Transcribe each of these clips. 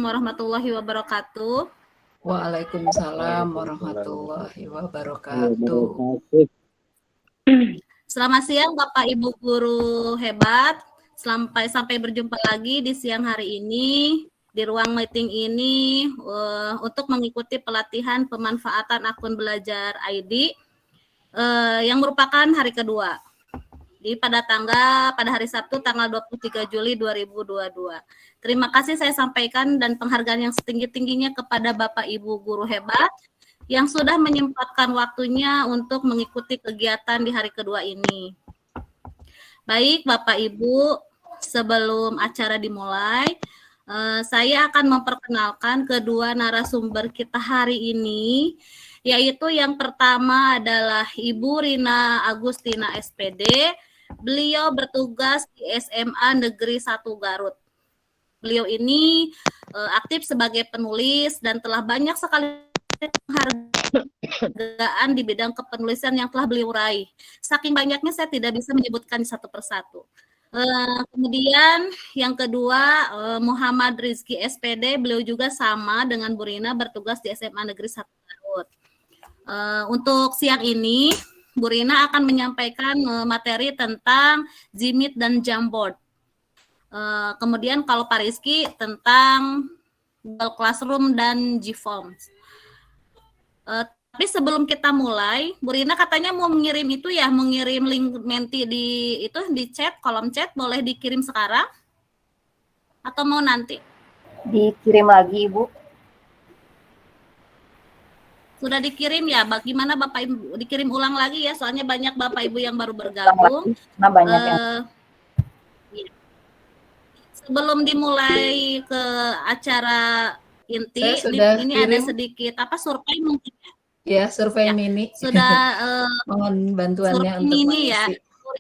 warahmatullahi wabarakatuh. Waalaikumsalam warahmatullahi wabarakatuh. Selamat siang Bapak Ibu guru hebat. Sampai berjumpa lagi di siang hari ini di ruang meeting ini untuk mengikuti pelatihan pemanfaatan akun belajar ID yang merupakan hari kedua. Pada hari Sabtu tanggal 23 Juli 2022. Terima kasih saya sampaikan dan penghargaan yang setinggi-tingginya kepada Bapak Ibu guru hebat yang sudah menyempatkan waktunya untuk mengikuti kegiatan di hari kedua ini. Baik Bapak Ibu, sebelum acara dimulai, saya akan memperkenalkan kedua narasumber kita hari ini, yaitu yang pertama adalah Ibu Rina Agustina SPD. Beliau bertugas di SMA Negeri 1 Garut. Beliau ini aktif sebagai penulis dan telah banyak sekali penghargaan di bidang kepenulisan yang telah beliau raih. Saking banyaknya saya tidak bisa menyebutkan satu persatu. Kemudian yang kedua Muhammad Rizky SPD, beliau juga sama dengan Bu Rina bertugas di SMA Negeri 1 Garut. Untuk siang ini Bu Rina akan menyampaikan materi tentang Gmeet dan Jamboard. Kemudian kalau Pak Rizky tentang Google Classroom dan GForms. Tapi sebelum kita mulai, Bu Rina katanya mau mengirim mengirim link Menti di chat, kolom chat, boleh dikirim sekarang atau mau nanti? Dikirim lagi, Ibu. Sudah dikirim ya? Bagaimana Bapak Ibu? Dikirim ulang lagi ya, soalnya banyak Bapak Ibu yang baru bergabung. Sebelum dimulai ke acara inti, ini ada sedikit survei mungkin ya? Ya, survei mini. Sudah mohon bantuannya untuk mini ya.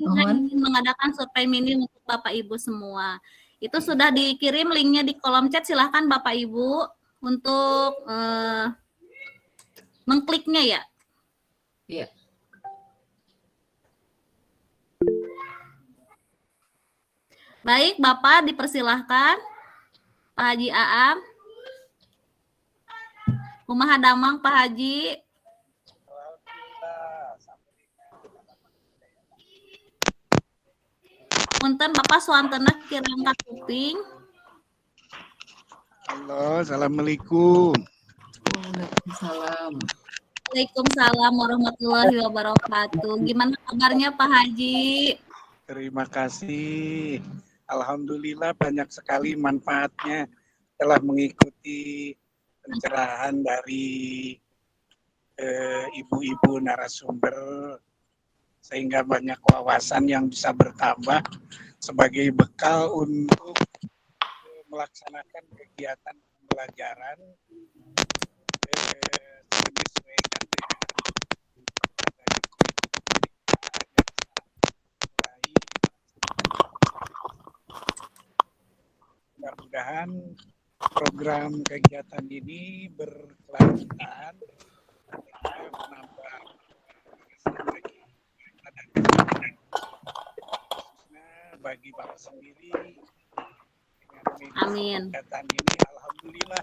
Mohon mengadakan survei mini untuk Bapak Ibu semua. Itu sudah dikirim linknya di kolom chat. Silahkan Bapak Ibu untuk mengkliknya ya. Iya. Baik, Bapak dipersilahkan. Pak Haji Aam. Kumaha damang Pak Haji. Punten Bapak suantena kirang kuping. Halo, assalamualaikum. Waalaikumsalam. Waalaikumsalam warahmatullahi wabarakatuh. Gimana kabarnya Pak Haji? Terima kasih. Alhamdulillah banyak sekali manfaatnya telah mengikuti pencerahan dari ibu-ibu narasumber, sehingga banyak wawasan yang bisa bertambah sebagai bekal untuk melaksanakan kegiatan pembelajaran menyesuaikan dengan mudah-mudahan program kegiatan ini berkelanjutan menambah bagi Bapak sendiri. Amin. Kegiatan ini alhamdulillah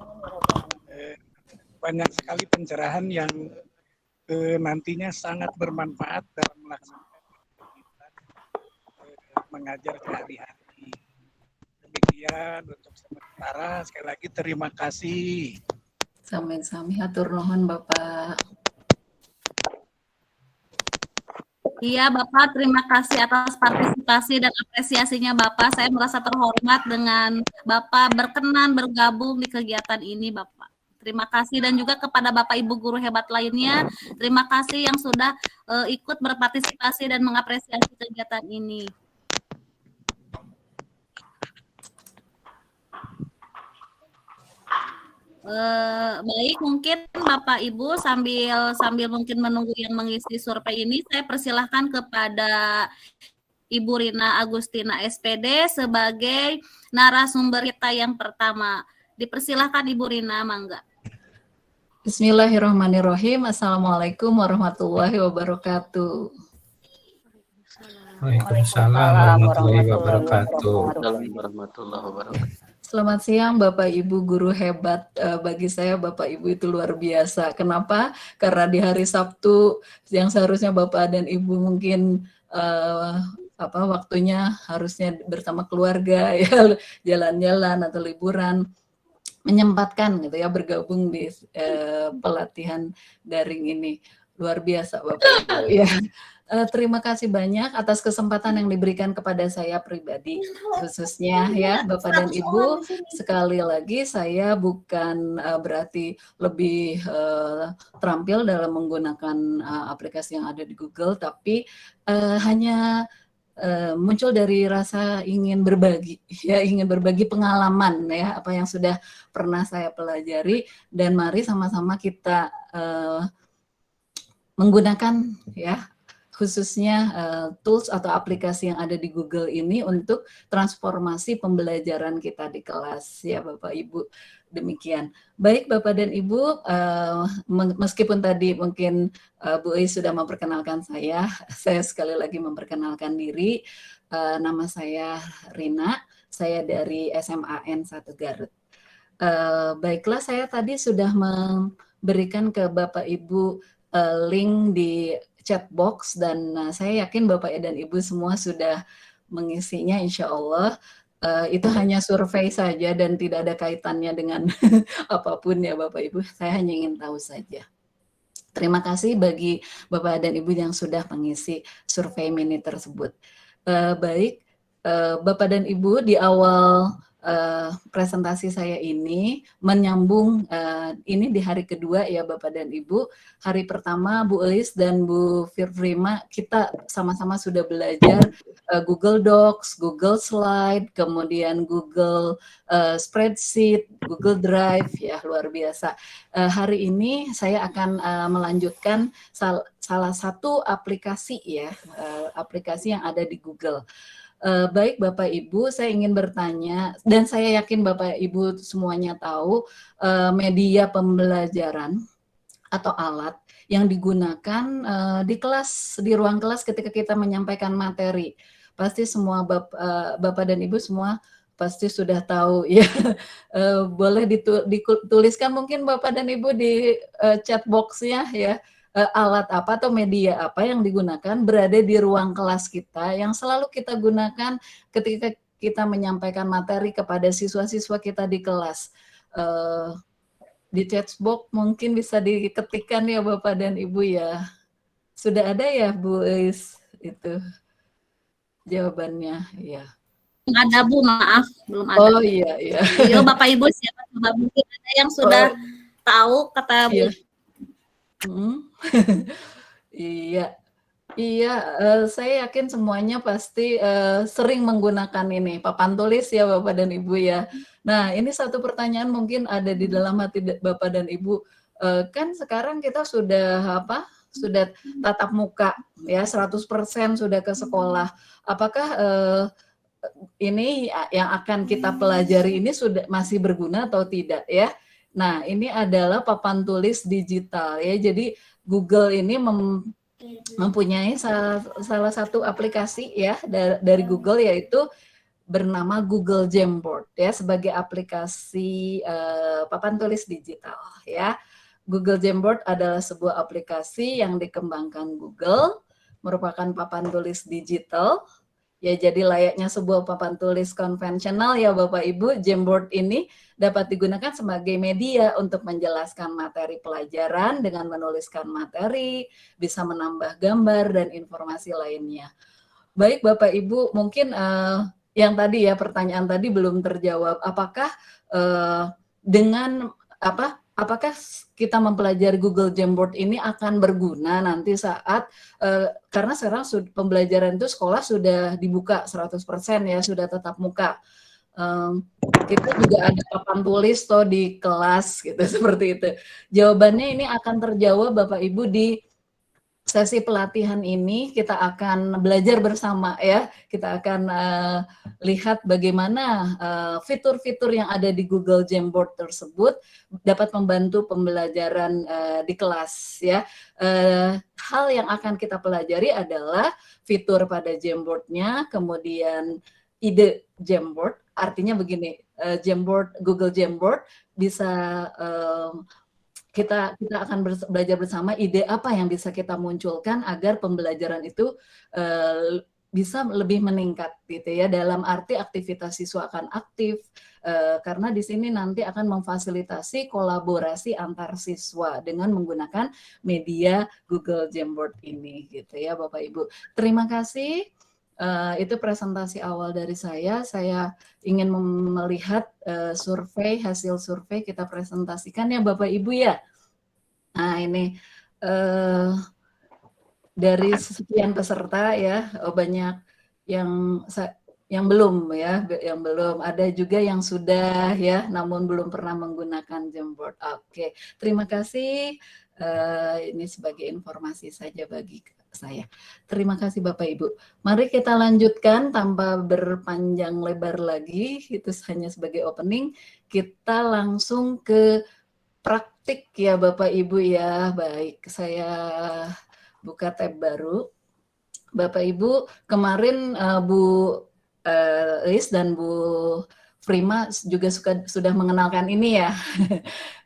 banyak sekali pencerahan yang nantinya sangat bermanfaat dalam melaksanakan kegiatan mengajar sehari-hari. Demikian untuk sementara. Sekali lagi terima kasih. Sami-sami hatur nuhun Bapak. Iya Bapak, terima kasih atas partisipasi dan apresiasinya Bapak. Saya merasa terhormat dengan Bapak berkenan bergabung di kegiatan ini Bapak. Terima kasih, dan juga kepada Bapak Ibu guru hebat lainnya. Terima kasih yang sudah ikut berpartisipasi dan mengapresiasi kegiatan ini. Baik, mungkin Bapak Ibu sambil mungkin menunggu yang mengisi survei ini, saya persilahkan kepada Ibu Rina Agustina SPD sebagai narasumber kita yang pertama. Dipersilahkan Ibu Rina, mangga. Bismillahirrahmanirrahim. Assalamualaikum warahmatullahi wabarakatuh. Waalaikumsalam warahmatullahi wabarakatuh. Selamat siang Bapak Ibu guru hebat. Bagi saya Bapak Ibu itu luar biasa. Kenapa? Karena di hari Sabtu yang seharusnya Bapak dan Ibu mungkin waktunya harusnya bersama keluarga ya, jalan-jalan atau liburan, menyempatkan gitu ya bergabung di pelatihan daring ini. Luar biasa Bapak Ibu ya. Terima kasih banyak atas kesempatan yang diberikan kepada saya pribadi, khususnya ya Bapak dan Ibu. Sekali lagi saya bukan berarti lebih terampil dalam menggunakan aplikasi yang ada di Google, tapi hanya muncul dari rasa ingin berbagi, ya ingin berbagi pengalaman ya apa yang sudah pernah saya pelajari, dan mari sama-sama kita menggunakan ya khususnya tools atau aplikasi yang ada di Google ini untuk transformasi pembelajaran kita di kelas ya Bapak Ibu. Demikian. Baik Bapak dan Ibu, meskipun tadi mungkin Bu Ais sudah memperkenalkan saya sekali lagi memperkenalkan diri. Nama saya Rina, saya dari SMAN 1 Garut. Baiklah, saya tadi sudah memberikan ke Bapak Ibu link di chat box, dan saya yakin Bapak dan Ibu semua sudah mengisinya insya Allah. Itu hanya survei saja dan tidak ada kaitannya dengan apapun ya Bapak Ibu, saya hanya ingin tahu saja. Terima kasih bagi Bapak dan Ibu yang sudah mengisi survei mini tersebut. Baik, Bapak dan Ibu, di awal presentasi saya ini menyambung ini di hari kedua ya Bapak dan Ibu. Hari pertama Bu Elis dan Bu Firvrima kita sama-sama sudah belajar Google Docs, Google Slide, kemudian Google Spreadsheet, Google Drive ya, luar biasa. Hari ini saya akan melanjutkan salah satu aplikasi ya, aplikasi yang ada di Google. Baik Bapak Ibu, saya ingin bertanya, dan saya yakin Bapak Ibu semuanya tahu media pembelajaran atau alat yang digunakan di kelas, di ruang kelas ketika kita menyampaikan materi. Pasti semua Bapak dan Ibu semua pasti sudah tahu ya. Boleh dituliskan mungkin Bapak dan Ibu di chat box-nya ya. Alat apa atau media apa yang digunakan berada di ruang kelas kita yang selalu kita gunakan ketika kita menyampaikan materi kepada siswa-siswa kita di kelas. Di chat box mungkin bisa diketikkan ya Bapak dan Ibu ya. Sudah ada ya Bu Is itu jawabannya ya. Belum ada Bu, maaf belum ada. Oh iya iya. Yo Bapak Ibu siapa coba mungkin ada yang sudah tahu kata Bu. Iya. Iya, saya yakin semuanya pasti sering menggunakan ini papan tulis ya Bapak dan Ibu ya. Nah ini satu pertanyaan mungkin ada di dalam hati Bapak dan Ibu, kan sekarang kita sudah sudah tatap muka ya 100% sudah ke sekolah. Apakah ini yang akan kita pelajari ini sudah masih berguna atau tidak ya? Nah, ini adalah papan tulis digital ya. Jadi Google ini mempunyai salah satu aplikasi ya dari Google, yaitu bernama Google Jamboard ya, sebagai aplikasi papan tulis digital ya. Google Jamboard adalah sebuah aplikasi yang dikembangkan Google, merupakan papan tulis digital. Ya, jadi layaknya sebuah papan tulis konvensional ya Bapak Ibu, Jamboard ini dapat digunakan sebagai media untuk menjelaskan materi pelajaran dengan menuliskan materi, bisa menambah gambar dan informasi lainnya. Baik Bapak Ibu, mungkin yang tadi ya pertanyaan tadi belum terjawab. Apakah apakah kita mempelajari Google Jamboard ini akan berguna nanti saat karena sekarang pembelajaran itu sekolah sudah dibuka 100% ya, sudah tatap muka. Kita juga ada papan tulis toh di kelas gitu seperti itu. Jawabannya ini akan terjawab Bapak Ibu di sesi pelatihan ini. Kita akan belajar bersama ya. Kita akan lihat bagaimana fitur-fitur yang ada di Google Jamboard tersebut dapat membantu pembelajaran di kelas ya. Hal yang akan kita pelajari adalah fitur pada Jamboard-nya, kemudian ide Jamboard. Artinya begini, Jamboard, Google Jamboard, bisa kita akan belajar bersama ide apa yang bisa kita munculkan agar pembelajaran itu bisa lebih meningkat gitu ya, dalam arti aktivitas siswa akan aktif, karena di sini nanti akan memfasilitasi kolaborasi antar siswa dengan menggunakan media Google Jamboard ini gitu ya Bapak Ibu. Terima kasih. Itu presentasi awal dari saya. Saya ingin melihat hasil survei kita presentasikan ya Bapak Ibu ya. Nah ini dari sekian peserta ya, banyak yang belum ya, yang belum. Ada juga yang sudah ya, namun belum pernah menggunakan Jamboard. Oke, terima kasih. Ini sebagai informasi saja bagi saya. Terima kasih Bapak Ibu. Mari kita lanjutkan tanpa berpanjang lebar lagi. Itu hanya sebagai opening. Kita langsung ke praktik ya Bapak Ibu ya. Baik, saya buka tab baru. Bapak Ibu, kemarin Bu Liz dan Bu Prima juga sudah mengenalkan ini ya.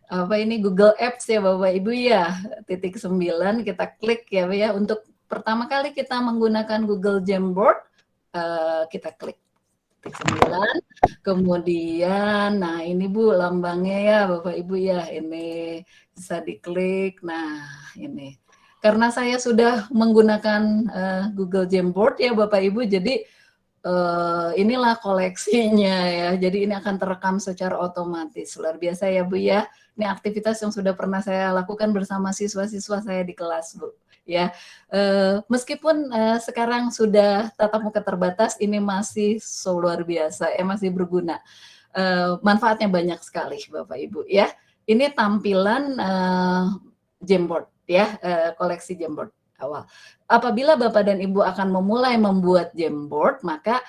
Apa ini Google Apps ya Bapak Ibu ya. #9 kita klik ya untuk pertama kali kita menggunakan Google Jamboard, kita klik #9, kemudian nah ini Bu lambangnya ya Bapak Ibu ya, ini bisa diklik. Nah ini karena saya sudah menggunakan Google Jamboard ya Bapak Ibu, jadi inilah koleksinya ya, jadi ini akan terekam secara otomatis. Luar biasa ya Bu ya, ini aktivitas yang sudah pernah saya lakukan bersama siswa-siswa saya di kelas Bu ya. Meskipun sekarang sudah tatap muka terbatas, ini masih luar biasa ya, masih berguna. Manfaatnya banyak sekali Bapak Ibu ya. Ini tampilan Jamboard ya, koleksi Jamboard awal. Apabila Bapak dan Ibu akan memulai membuat Jamboard, maka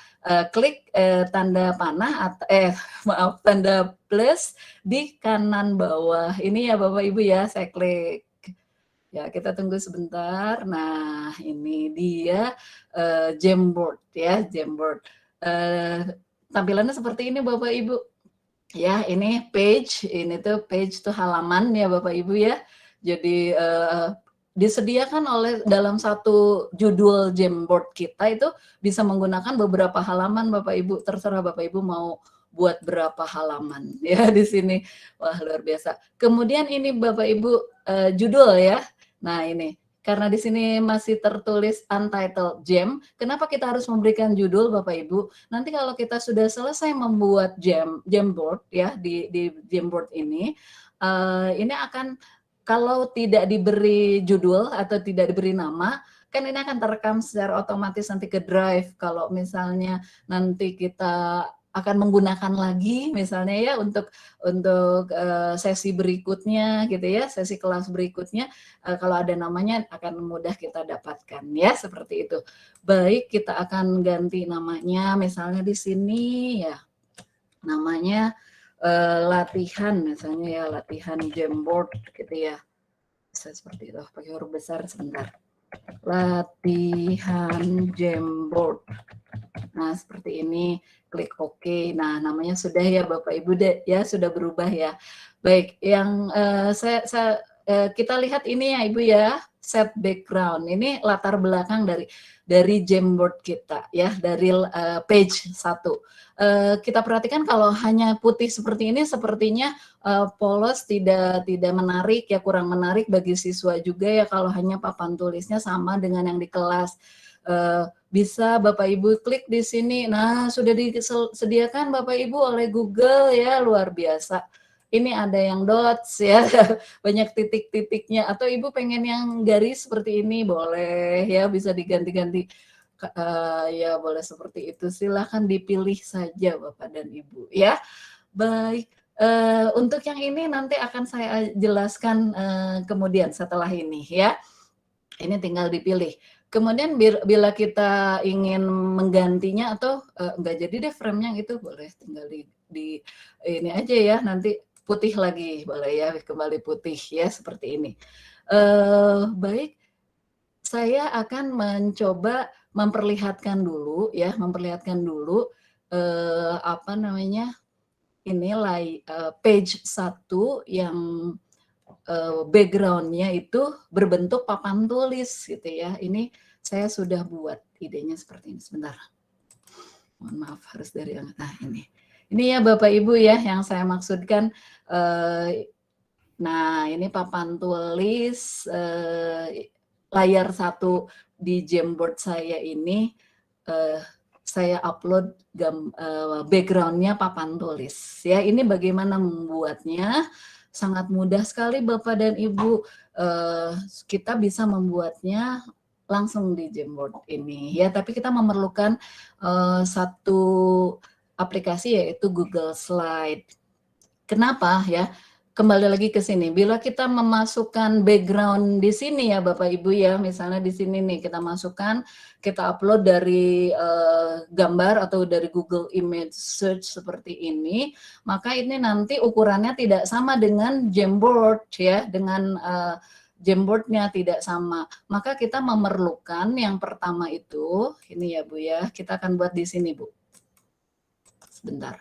klik tanda panah atau tanda plus di kanan bawah. Ini ya Bapak Ibu ya, saya klik. Ya, kita tunggu sebentar. Nah, ini dia Jamboard ya, Jamboard. Tampilannya seperti ini Bapak Ibu. Ya, ini page, ini tuh page tuh halaman ya Bapak Ibu ya. Jadi disediakan dalam satu judul Jamboard kita itu bisa menggunakan beberapa halaman Bapak Ibu, terserah Bapak Ibu mau buat berapa halaman ya di sini. Wah, luar biasa. Kemudian ini Bapak Ibu judul ya. Nah, ini karena di sini masih tertulis Untitled Jam, kenapa kita harus memberikan judul Bapak Ibu? Nanti kalau kita sudah selesai membuat Jamboard ya di Jamboard ini akan, kalau tidak diberi judul atau tidak diberi nama, kan ini akan terekam secara otomatis nanti ke Drive. Kalau misalnya nanti kita akan menggunakan lagi misalnya ya untuk sesi berikutnya gitu ya, sesi kelas berikutnya, kalau ada namanya akan mudah kita dapatkan ya, seperti itu. Baik, kita akan ganti namanya misalnya di sini ya, namanya latihan misalnya ya, latihan Jamboard gitu ya, bisa seperti itu, pakai huruf besar sebentar, latihan Jamboard. Nah, seperti ini, klik OK. Nah, namanya sudah ya Bapak Ibu ya, sudah berubah ya. Baik, yang kita lihat ini ya Ibu ya, set background. Ini latar belakang dari Jamboard kita ya, dari page 1. Kita perhatikan kalau hanya putih seperti ini sepertinya polos, tidak menarik ya, kurang menarik bagi siswa juga ya kalau hanya papan tulisnya sama dengan yang di kelas. Bisa Bapak Ibu klik di sini. Nah, sudah disediakan Bapak Ibu oleh Google ya, luar biasa. Ini ada yang dots ya, banyak titik-titiknya. Atau Ibu pengen yang garis seperti ini, boleh ya, bisa diganti-ganti. Ya boleh seperti itu. Silahkan dipilih saja Bapak dan Ibu ya. Baik. Untuk yang ini nanti akan saya jelaskan kemudian setelah ini ya. Ini tinggal dipilih. Kemudian bila kita ingin menggantinya atau enggak jadi deh frame-nya itu, boleh tinggal di ini aja ya, nanti putih lagi boleh ya, kembali putih ya, seperti ini. Baik, saya akan mencoba memperlihatkan dulu ya, ini page 1 yang background-nya itu berbentuk papan tulis gitu ya. Ini saya sudah buat idenya seperti ini. Sebentar. Mohon maaf harus dari yang nah ini. Ini ya Bapak Ibu ya yang saya maksudkan. Nah ini papan tulis layar 1 di Jamboard saya ini. Saya upload background-nya papan tulis ya. Ini bagaimana membuatnya? Sangat mudah sekali Bapak dan Ibu. Kita bisa membuatnya langsung di Jamboard ini ya, tapi kita memerlukan satu aplikasi yaitu Google Slide. Kenapa ya? Kembali lagi ke sini. Bila kita memasukkan background di sini ya Bapak Ibu ya, misalnya di sini nih kita masukkan, kita upload dari gambar atau dari Google Image Search seperti ini, maka ini nanti ukurannya tidak sama dengan Jamboard ya, dengan Jamboard-nya tidak sama. Maka kita memerlukan yang pertama itu, ini ya Bu ya, kita akan buat di sini Bu. Sebentar.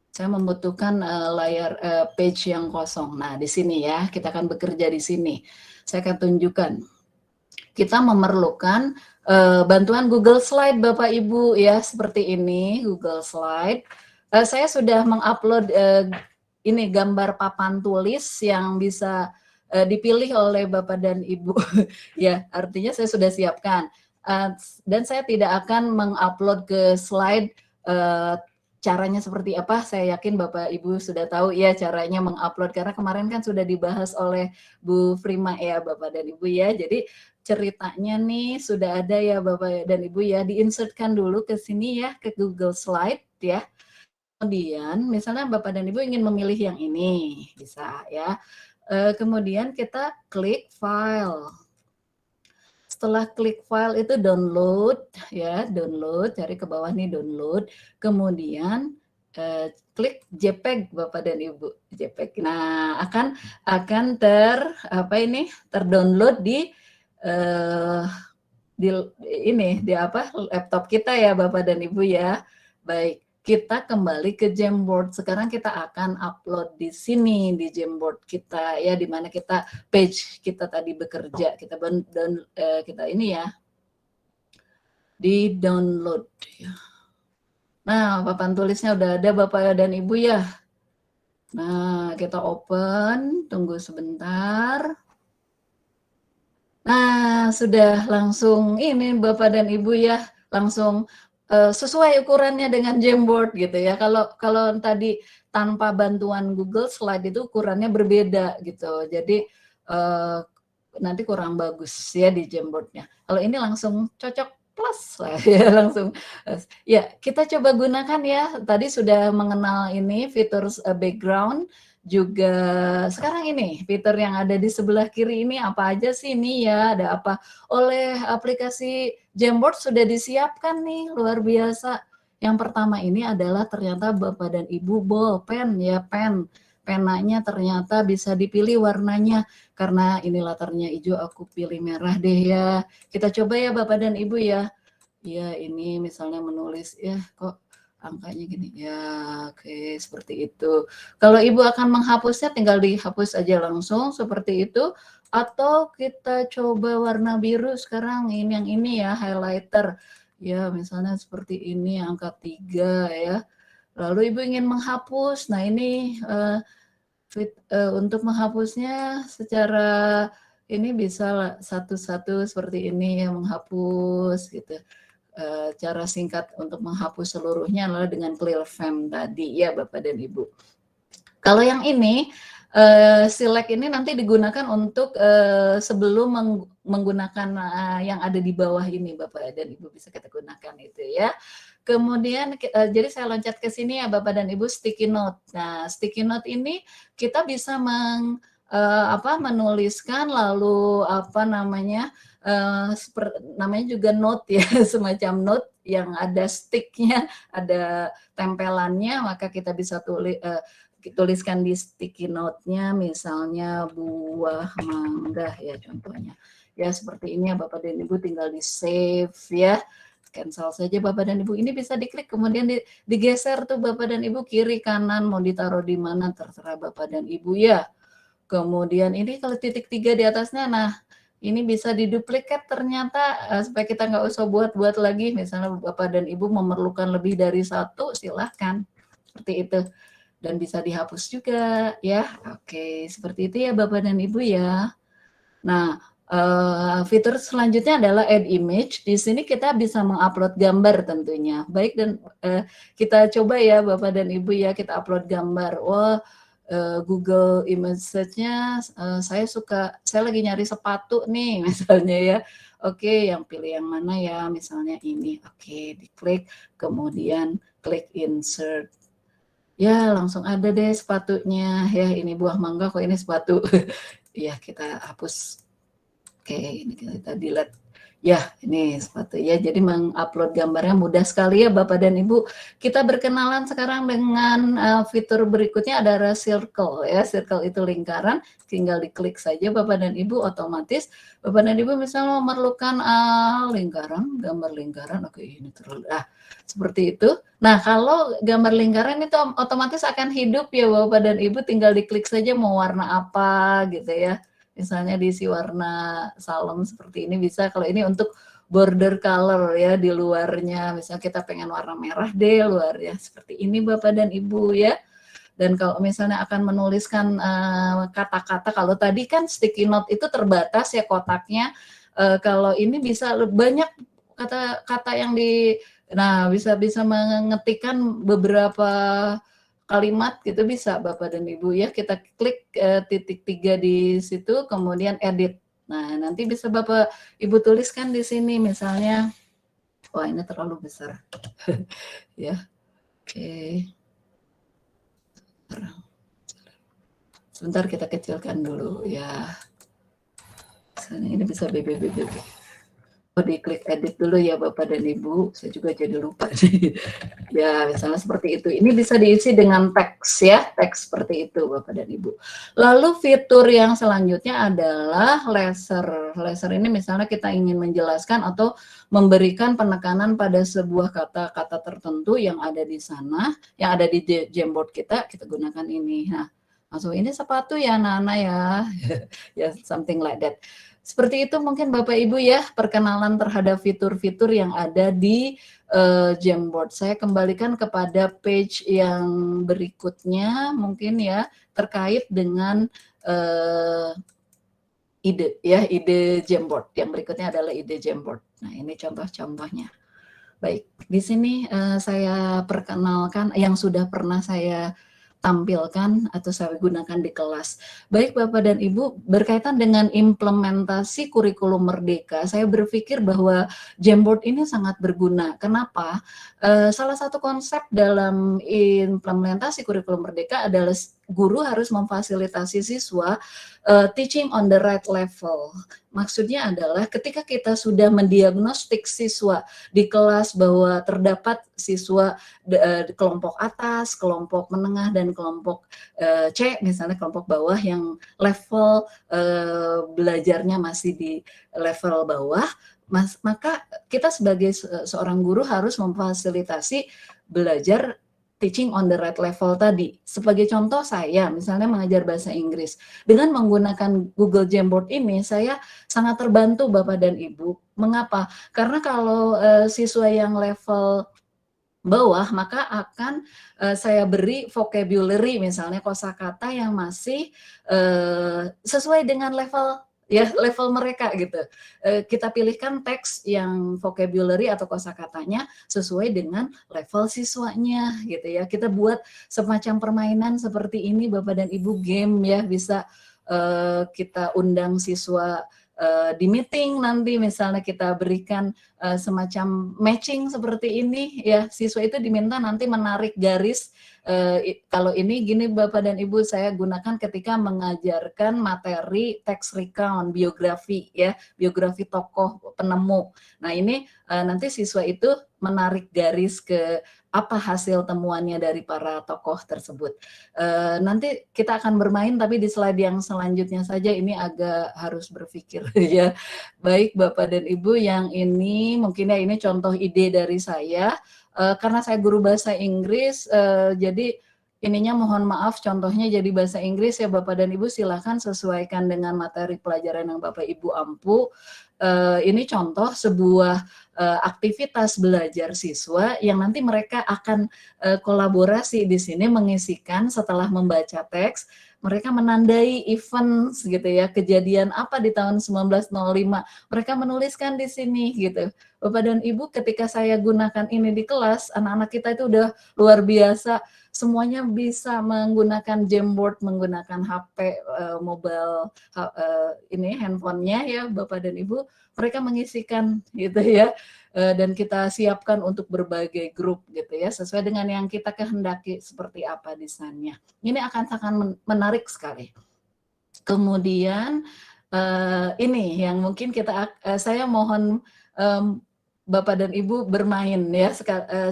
Saya membutuhkan layar page yang kosong. Nah, di sini ya, kita akan bekerja di sini. Saya akan tunjukkan. Kita memerlukan bantuan Google Slide, Bapak Ibu ya, seperti ini, Google Slide. Saya sudah mengupload ini gambar papan tulis yang bisa dipilih oleh Bapak dan Ibu. Ya, artinya saya sudah siapkan. Dan saya tidak akan mengupload ke slide caranya seperti apa. Saya yakin Bapak Ibu sudah tahu ya caranya mengupload, karena kemarin kan sudah dibahas oleh Bu Prima ya Bapak dan Ibu ya. Jadi ceritanya nih sudah ada ya Bapak dan Ibu ya, diinsertkan dulu ke sini ya, ke Google Slide ya. Kemudian misalnya Bapak dan Ibu ingin memilih yang ini, bisa ya. Kemudian kita klik file. Setelah klik file itu download ya, download, cari ke bawah nih download. Kemudian klik JPEG Bapak dan Ibu, JPEG. Nah, akan terdownload di laptop kita ya Bapak dan Ibu ya. Baik, kita kembali ke Jamboard. Sekarang kita akan upload di sini di Jamboard kita ya, di mana kita page kita tadi bekerja. Kita ini ya, di download ya. Nah, papan tulisnya udah ada Bapak dan Ibu ya. Nah, kita open, tunggu sebentar. Nah, sudah langsung ini Bapak dan Ibu ya, langsung sesuai ukurannya dengan Jamboard gitu ya. Kalau tadi tanpa bantuan Google Slide itu ukurannya berbeda gitu. Jadi nanti kurang bagus ya di Jamboardnya. Kalau ini langsung cocok plus lah ya, langsung. Ya, kita coba gunakan ya. Tadi sudah mengenal ini fitur background. Juga sekarang ini fitur yang ada di sebelah kiri ini apa aja sih ini ya, ada apa? Oleh aplikasi Jamboard sudah disiapkan nih, luar biasa. Yang pertama ini adalah ternyata Bapak dan Ibu bolpen ya, penanya ternyata bisa dipilih warnanya. Karena ini latarnya hijau, aku pilih merah deh ya. Kita coba ya Bapak dan Ibu ya. Ya ini misalnya menulis ya, kok angkanya gini ya, oke seperti itu. Kalau Ibu akan menghapusnya tinggal dihapus aja langsung seperti itu, atau kita coba warna biru sekarang, ini yang ini ya, highlighter ya, misalnya seperti ini angka 3 ya. Lalu Ibu ingin menghapus, nah ini untuk menghapusnya secara ini bisa satu-satu seperti ini ya, menghapus gitu. Cara singkat untuk menghapus seluruhnya adalah dengan clear frame tadi ya Bapak dan Ibu. Kalau yang ini select ini nanti digunakan untuk sebelum menggunakan yang ada di bawah ini Bapak dan Ibu, bisa kita gunakan itu ya. Kemudian jadi saya loncat ke sini ya Bapak dan Ibu, sticky note. Nah, sticky note ini kita bisa menuliskan lalu namanya juga note ya, semacam note yang ada sticknya, ada tempelannya, maka kita bisa tuliskan di sticky note-nya misalnya buah mangga ya contohnya. Ya seperti ini ya Bapak dan Ibu, tinggal di save ya. cancel saja Bapak dan Ibu. Ini bisa diklik kemudian digeser tuh Bapak dan Ibu kiri kanan mau ditaruh di mana terserah Bapak dan Ibu ya. Kemudian ini kalau titik 3 di atasnya, nah ini bisa diduplikat ternyata supaya kita nggak usah buat-buat lagi. Misalnya Bapak dan Ibu memerlukan lebih dari satu, silahkan seperti itu. Dan bisa dihapus juga ya. Oke, seperti itu ya Bapak dan Ibu ya. Nah, fitur selanjutnya adalah add image. Di sini kita bisa mengupload gambar tentunya. Baik, dan kita coba ya Bapak dan Ibu ya, kita upload gambar. Wah, Google Image Search-nya saya lagi nyari sepatu nih misalnya ya. Oke, yang pilih yang mana ya? Misalnya ini. Oke, diklik, kemudian klik insert. Ya, langsung ada deh sepatunya. Ya, ini buah mangga kok ini sepatu. Ya, kita hapus. Oke, ini kita delete. Ya, ini sepatu ya. Jadi mengupload gambarnya mudah sekali ya Bapak dan Ibu. Kita berkenalan sekarang dengan fitur berikutnya ada circle ya. Circle itu lingkaran, tinggal diklik saja Bapak dan Ibu, otomatis Bapak dan Ibu misalnya memerlukan lingkaran, gambar lingkaran. Oke, ini terlalu seperti itu. Nah, kalau gambar lingkaran itu otomatis akan hidup ya Bapak dan Ibu, tinggal diklik saja mau warna apa gitu ya. Misalnya diisi warna salem seperti ini bisa. Kalau ini untuk border color ya di luarnya. Misalnya kita pengen warna merah deh luarnya. Seperti ini Bapak dan Ibu ya. Dan kalau misalnya akan menuliskan kata-kata, kalau tadi kan sticky note itu terbatas ya kotaknya. Kalau ini bisa banyak kata-kata yang bisa mengetikkan beberapa kalimat gitu bisa Bapak dan Ibu ya. Kita klik titik 3 di situ, kemudian edit. Nah, nanti bisa Bapak Ibu tuliskan di sini misalnya, wah ini terlalu besar. Ya, oke. Sebentar kita kecilkan dulu ya. Misalnya ini bisa BBBB. Diklik edit dulu ya Bapak dan Ibu, saya juga jadi lupa ya, misalnya seperti itu. Ini bisa diisi dengan teks ya, teks seperti itu Bapak dan Ibu. Lalu fitur yang selanjutnya adalah laser. Laser ini misalnya kita ingin menjelaskan atau memberikan penekanan pada sebuah kata-kata tertentu yang ada di sana, yang ada di Jamboard kita gunakan ini. Nah, langsung ini sepatu ya Nana ya, ya something like that. Seperti itu mungkin Bapak Ibu ya, perkenalan terhadap fitur-fitur yang ada di Jamboard. Saya kembalikan kepada page yang berikutnya mungkin ya, terkait dengan ide Jamboard. Yang berikutnya adalah ide Jamboard. Nah, ini contoh-contohnya. Baik, di sini saya perkenalkan yang sudah pernah saya tampilkan atau saya gunakan di kelas. Baik Bapak dan Ibu, berkaitan dengan implementasi kurikulum Merdeka, saya berpikir bahwa Jamboard ini sangat berguna. Kenapa? Salah satu konsep dalam implementasi kurikulum Merdeka adalah guru harus memfasilitasi siswa teaching on the right level. Maksudnya adalah ketika kita sudah mendiagnostik siswa di kelas bahwa terdapat siswa kelompok atas, kelompok menengah, dan kelompok C, misalnya kelompok bawah yang level belajarnya masih di level bawah, maka kita sebagai seorang guru harus memfasilitasi belajar teaching on the right level tadi. Sebagai contoh saya, misalnya mengajar bahasa Inggris. Dengan menggunakan Google Jamboard ini, saya sangat terbantu Bapak dan Ibu. Mengapa? Karena kalau siswa yang level bawah, maka akan saya beri vocabulary, misalnya kosakata yang masih sesuai dengan level mereka gitu. Kita pilihkan teks yang vocabulary atau kosakatanya sesuai dengan level siswanya gitu ya. Kita buat semacam permainan seperti ini Bapak dan Ibu, game ya, bisa kita undang siswa di meeting nanti, misalnya kita berikan semacam matching seperti ini ya, siswa itu diminta nanti menarik garis. Kalau ini gini Bapak dan Ibu, saya gunakan ketika mengajarkan materi text recount, biografi ya, biografi tokoh penemu. Nah ini nanti siswa itu menarik garis ke apa hasil temuannya dari para tokoh tersebut. Nanti kita akan bermain, tapi di slide yang selanjutnya saja ini agak harus berpikir ya. Baik Bapak dan Ibu, yang ini mungkin ya ini contoh ide dari saya. Karena saya guru bahasa Inggris, jadi ininya mohon maaf contohnya jadi bahasa Inggris ya Bapak dan Ibu, silakan sesuaikan dengan materi pelajaran yang Bapak Ibu ampu. Ini contoh sebuah aktivitas belajar siswa yang nanti mereka akan kolaborasi di sini mengisikan setelah membaca teks, mereka menandai event gitu ya, kejadian apa di tahun 1905, mereka menuliskan di sini gitu. Bapak dan Ibu, ketika saya gunakan ini di kelas, anak-anak kita itu udah luar biasa, semuanya bisa menggunakan Jamboard, menggunakan HP, mobile, ini handphonenya ya Bapak dan Ibu, mereka mengisikan gitu ya, dan kita siapkan untuk berbagai grup gitu ya, sesuai dengan yang kita kehendaki seperti apa desainnya. Ini akan sangat menarik sekali. Kemudian ini yang mungkin saya mohon Bapak dan Ibu bermain ya,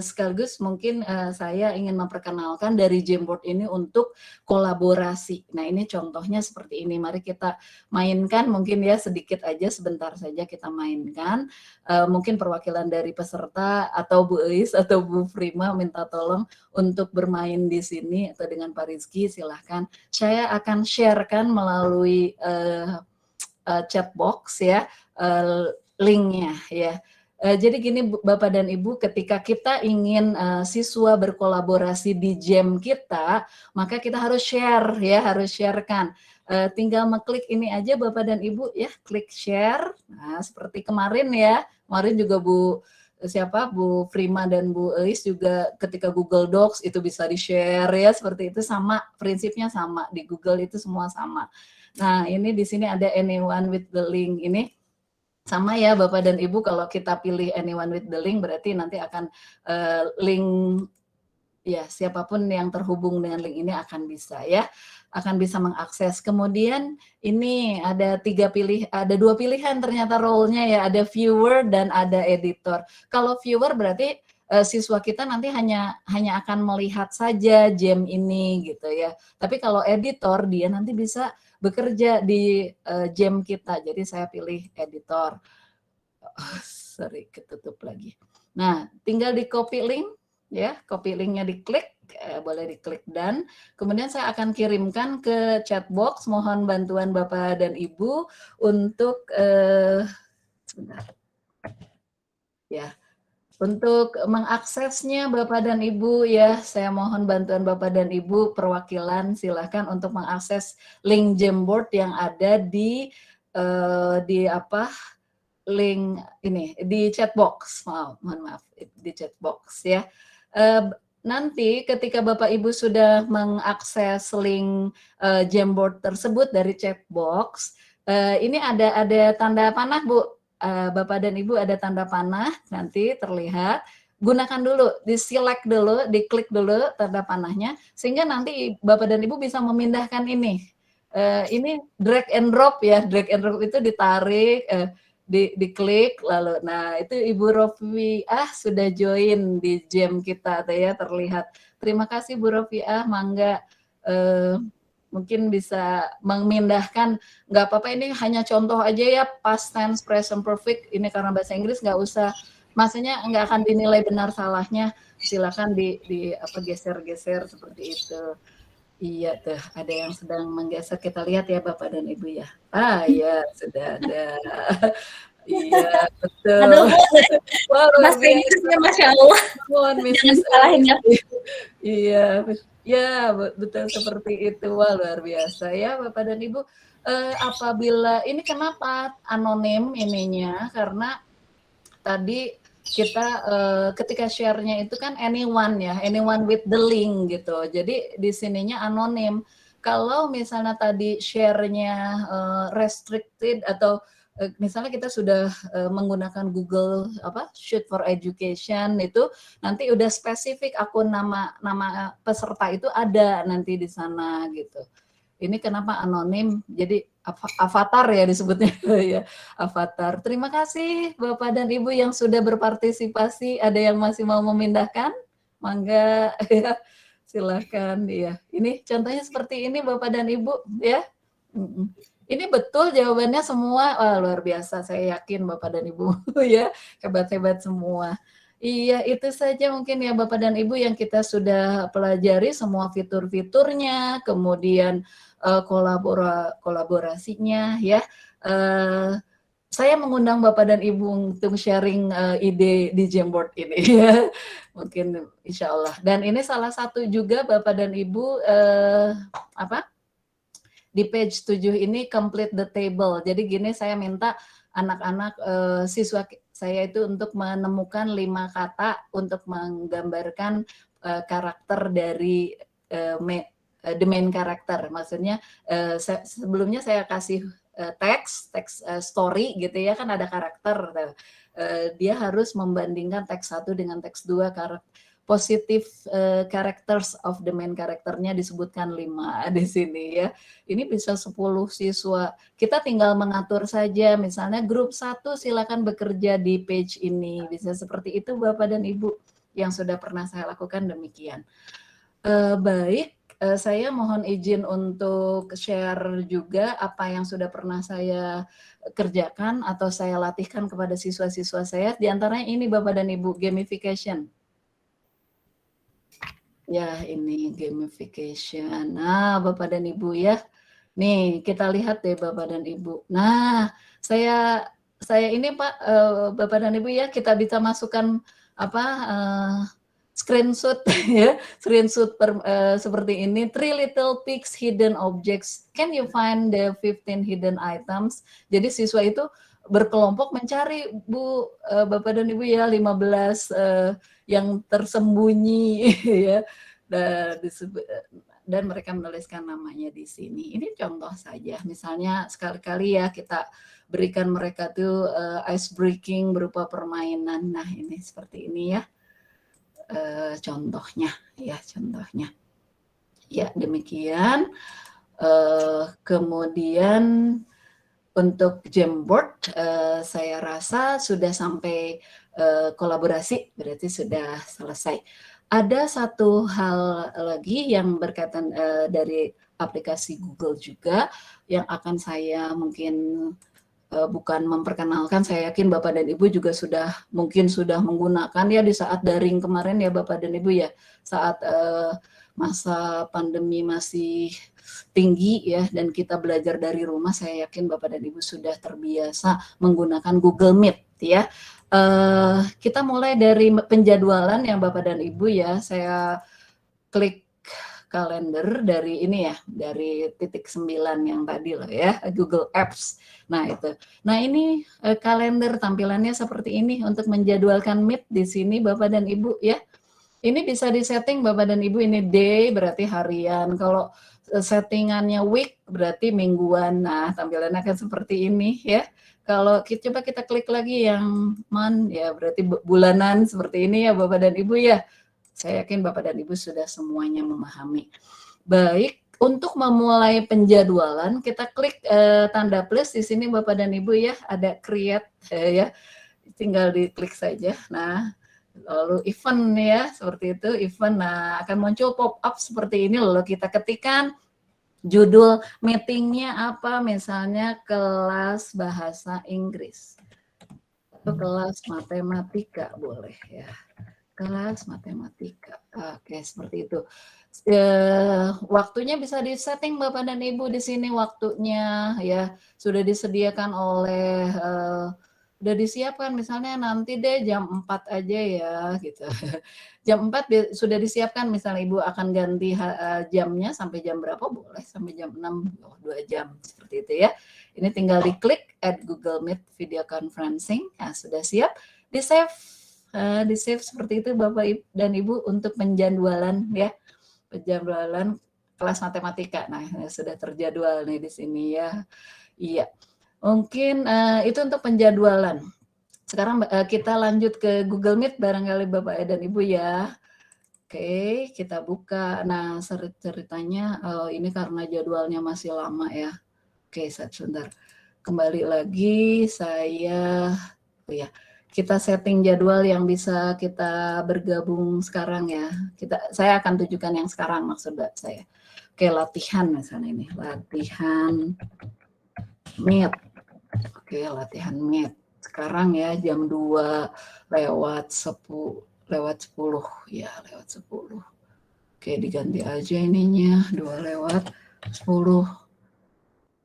sekaligus mungkin saya ingin memperkenalkan dari Jamboard ini untuk kolaborasi. Nah ini contohnya seperti ini, mari kita mainkan mungkin ya sedikit aja, sebentar saja kita mainkan. Mungkin perwakilan dari peserta atau Bu Eis atau Bu Prima minta tolong untuk bermain di sini atau dengan Pak Rizky silahkan. Saya akan sharekan melalui chat box ya, linknya ya. Jadi gini Bapak dan Ibu, ketika kita ingin siswa berkolaborasi di jam kita, maka kita harus share ya, harus sharekan. Tinggal mengklik ini aja Bapak dan Ibu ya, klik share. Nah, seperti kemarin ya, kemarin juga Bu Prima dan Bu Eis juga ketika Google Docs itu bisa di-share ya, seperti itu, sama prinsipnya sama di Google itu semua sama. Nah, ini di sini ada anyone with the link ini. Sama ya Bapak dan Ibu, kalau kita pilih anyone with the link berarti nanti akan link ya, siapapun yang terhubung dengan link ini akan bisa ya, akan bisa mengakses. Kemudian ini ada dua pilihan ternyata role-nya ya, ada viewer dan ada editor. Kalau viewer berarti siswa kita nanti hanya akan melihat saja jam ini gitu ya. Tapi kalau editor dia nanti bisa bekerja di jam kita. Jadi saya pilih editor. Sorry, ketutup lagi. Nah, tinggal di copy link ya, copy linknya diklik, boleh diklik dan kemudian saya akan kirimkan ke chat box. Mohon bantuan Bapak dan Ibu untuk sebentar. Ya. Untuk mengaksesnya Bapak dan Ibu ya, saya mohon bantuan Bapak dan Ibu perwakilan, silahkan untuk mengakses link Jamboard yang ada di link ini di chat box. Mohon maaf di chat box ya. Nanti ketika Bapak Ibu sudah mengakses link Jamboard tersebut dari chat box, ini ada tanda panah Bu. Bapak dan Ibu ada tanda panah nanti terlihat, gunakan dulu, di-select dulu, diklik dulu tanda panahnya, sehingga nanti Bapak dan Ibu bisa memindahkan ini. Ini drag and drop ya, drag and drop itu ditarik, diklik lalu. Nah itu Ibu Rofiah sudah join di jam kita ya, terlihat. Terima kasih Bu Rofiah, mangga. Mungkin bisa memindahkan, nggak apa-apa, ini hanya contoh aja ya, past tense, present perfect, ini karena bahasa Inggris nggak usah, maksudnya nggak akan dinilai benar salahnya, silakan geser-geser seperti itu. Iya tuh, ada yang sedang menggeser, kita lihat ya Bapak dan Ibu ya. Iya, sudah ada. Iya, betul. Aduh, wow, bahasa Inggrisnya Masya Allah. Jangan salahin ya. Iya, ya betul seperti itu. Wah, luar biasa ya Bapak dan Ibu. Apabila ini kenapa anonim ininya, karena tadi kita ketika share-nya itu kan anyone ya, anyone with the link gitu. Jadi di sininya anonim. Kalau misalnya tadi share-nya restricted atau misalnya kita sudah menggunakan Google Shoot for Education, itu nanti udah spesifik akun nama peserta itu ada nanti di sana gitu. Ini kenapa anonim? Jadi avatar ya disebutnya ya, avatar. Terima kasih Bapak dan Ibu yang sudah berpartisipasi. Ada yang masih mau memindahkan? Mangga ya. Silakan ya. Ini contohnya seperti ini Bapak dan Ibu ya. Ini betul jawabannya semua. Wah, luar biasa. Saya yakin Bapak dan Ibu ya, hebat-hebat semua. Iya, itu saja mungkin ya Bapak dan Ibu yang kita sudah pelajari semua fitur-fiturnya, kemudian kolaborasinya ya. Saya mengundang Bapak dan Ibu untuk sharing ide di Jamboard ini ya. Mungkin insya Allah. Dan ini salah satu juga Bapak dan Ibu di page 7 ini complete the table. Jadi gini, saya minta anak-anak siswa saya itu untuk menemukan 5 kata untuk menggambarkan karakter dari the main karakter. Maksudnya sebelumnya saya kasih teks story gitu ya, kan ada karakter. Dia harus membandingkan teks 1 dengan teks 2 positif characters of the main karakternya disebutkan 5 di sini ya. Ini bisa 10 siswa. Kita tinggal mengatur saja, misalnya grup 1 silakan bekerja di page ini. Bisa seperti itu Bapak dan Ibu yang sudah pernah saya lakukan demikian. Baik, saya mohon izin untuk share juga apa yang sudah pernah saya kerjakan atau saya latihkan kepada siswa-siswa saya. Di antaranya ini Bapak dan Ibu, gamification. Ya, ini gamification. Nah, Bapak dan Ibu ya. Nih, kita lihat deh Bapak dan Ibu. Nah, saya ini Pak, Bapak dan Ibu ya, kita bisa masukkan screenshot ya, screenshot seperti ini. 3 little pigs hidden objects. Can you find the 15 hidden items? Jadi siswa itu berkelompok mencari Bu, Bapak dan Ibu ya, 15 yang tersembunyi ya, dan mereka menuliskan namanya di sini. Ini contoh saja, misalnya sekali-kali ya kita berikan mereka tuh ice breaking berupa permainan. Nah ini seperti ini ya, contohnya ya, demikian. Kemudian untuk Jamboard saya rasa sudah sampai kolaborasi, berarti sudah selesai. Ada satu hal lagi yang berkaitan dari aplikasi Google juga yang akan saya mungkin bukan memperkenalkan, saya yakin Bapak dan Ibu juga mungkin sudah menggunakan ya di saat daring kemarin ya Bapak dan Ibu ya, saat masa pandemi masih tinggi ya dan kita belajar dari rumah. Saya yakin Bapak dan Ibu sudah terbiasa menggunakan Google Meet ya. Kita mulai dari penjadwalan yang Bapak dan Ibu ya. Saya klik kalender dari ini ya, dari titik 9 yang tadi loh ya, Google Apps. Nah itu. Nah ini kalender tampilannya seperti ini untuk menjadwalkan Meet di sini Bapak dan Ibu ya. Ini bisa disetting Bapak dan Ibu, ini day berarti harian. Kalau settingannya week berarti mingguan. Nah, tampilannya akan seperti ini ya. Kalau coba kita klik lagi yang month ya berarti bulanan seperti ini ya Bapak dan Ibu ya. Saya yakin Bapak dan Ibu sudah semuanya memahami. Baik, untuk memulai penjadwalan kita klik tanda plus di sini Bapak dan Ibu ya, ada create ya. Tinggal diklik saja. Nah, lalu event ya, seperti itu event. Nah, akan muncul pop up seperti ini lalu kita ketikkan judul meetingnya apa, misalnya kelas bahasa Inggris atau kelas matematika boleh ya, kelas matematika. Oke, seperti itu. Waktunya bisa disetting Bapak dan Ibu di sini, waktunya ya sudah disediakan oleh udah disiapkan, misalnya nanti deh jam 4 aja ya gitu. Jam 4 sudah disiapkan, misalnya Ibu akan ganti jamnya sampai jam berapa, boleh sampai jam 6, 2 jam seperti itu ya. Ini tinggal diklik add Google Meet video conferencing. Nah, sudah siap, di save seperti itu Bapak dan Ibu untuk penjadwalan ya. Penjadwalan kelas matematika. Nah, sudah terjadwal nih di sini ya. Iya. Mungkin itu untuk penjadwalan. Sekarang kita lanjut ke Google Meet barangkali Bapak dan Ibu ya. Oke, kita buka. Nah, ceritanya ini karena jadwalnya masih lama ya. Oke, sebentar. Kembali lagi saya kita setting jadwal yang bisa kita bergabung sekarang ya. Saya akan tunjukkan yang sekarang maksud saya. Oke, latihan misalnya ini, latihan Meet. Oke, latihan Meet. Sekarang ya jam 2 lewat 10 ya, lewat 10. Oke, diganti aja ininya 2 lewat 10.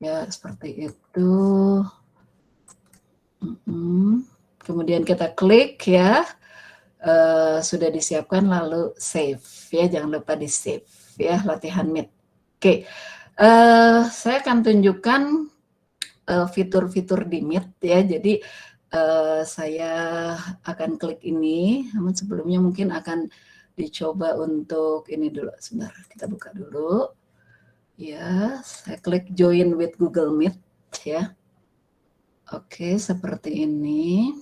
Ya, seperti itu. Kemudian kita klik ya, sudah disiapkan lalu save ya, jangan lupa di save ya, latihan Meet. Oke, saya akan tunjukkan fitur-fitur di Meet ya, jadi saya akan klik ini, namun sebelumnya mungkin akan dicoba untuk ini dulu, sebentar kita buka dulu ya, saya klik join with Google Meet ya. Oke, seperti ini.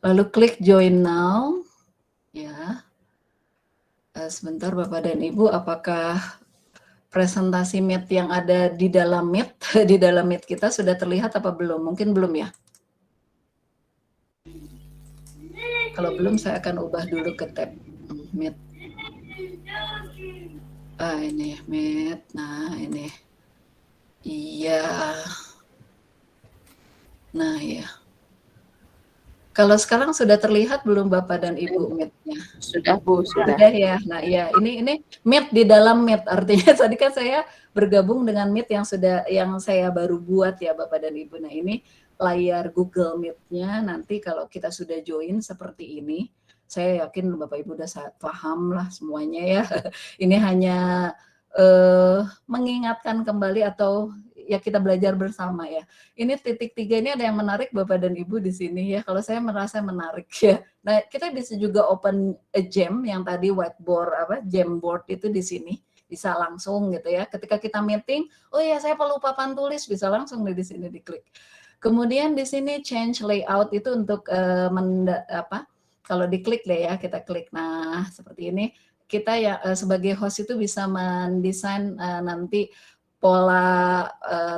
Lalu klik join now. Ya. Sebentar Bapak dan Ibu, apakah presentasi Meet yang ada di dalam Meet, di dalam Meet kita sudah terlihat apa belum? Mungkin belum ya. Kalau belum saya akan ubah dulu ke tab Meet. Ini Meet. Nah, ini. Iya. Nah, ya. Kalau sekarang sudah terlihat belum Bapak dan Ibu Meet-nya? Sudah Bu, sudah. Sudah ya. Nah, ya, ini Meet di dalam Meet. Artinya tadi kan saya bergabung dengan Meet yang saya baru buat ya Bapak dan Ibu. Nah, ini layar Google Meet-nya. Nanti kalau kita sudah join seperti ini, saya yakin Bapak Ibu udah paham lah semuanya ya. Ini hanya mengingatkan kembali atau ya kita belajar bersama ya. Ini titik 3 ini ada yang menarik Bapak dan Ibu di sini ya. Kalau saya merasa menarik ya. Nah, kita bisa juga open a jam yang tadi whiteboard Jamboard itu di sini. Bisa langsung gitu ya. Ketika kita meeting, oh ya saya perlu papan tulis, bisa langsung di sini diklik. Kemudian di sini change layout itu untuk kalau diklik deh ya, kita klik. Nah, seperti ini kita ya sebagai host itu bisa mendesain nanti pola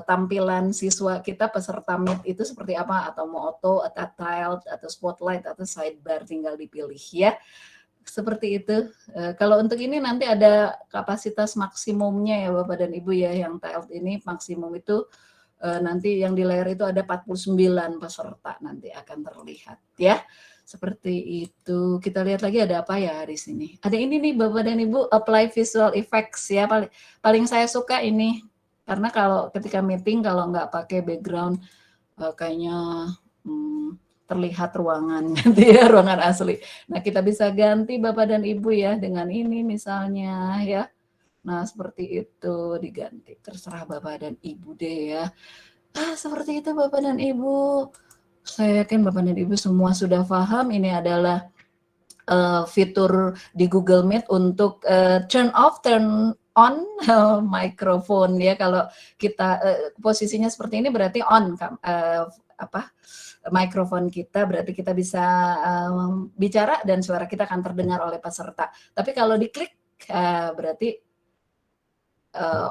tampilan siswa kita peserta Meet itu seperti apa, atau mau auto, atau tiled, atau spotlight, atau sidebar, tinggal dipilih ya. Seperti itu. Kalau untuk ini nanti ada kapasitas maksimumnya ya Bapak dan Ibu ya, yang tiled ini maksimum itu nanti yang di layar itu ada 49 peserta nanti akan terlihat ya. Seperti itu. Kita lihat lagi ada apa ya di sini. Ada ini nih Bapak dan Ibu, apply visual effects ya. Paling saya suka ini. Karena kalau ketika meeting kalau nggak pakai background kayaknya terlihat ruangan gitu ya, ruangan asli. Nah, kita bisa ganti Bapak dan Ibu ya dengan ini misalnya ya. Nah, seperti itu diganti. Terserah Bapak dan Ibu deh ya. Seperti itu Bapak dan Ibu. Saya yakin Bapak dan Ibu semua sudah paham. Ini adalah fitur di Google Meet untuk turn off, turn on mikrofon ya. Kalau kita posisinya seperti ini berarti on mikrofon kita, berarti kita bisa bicara dan suara kita akan terdengar oleh peserta. Tapi kalau diklik berarti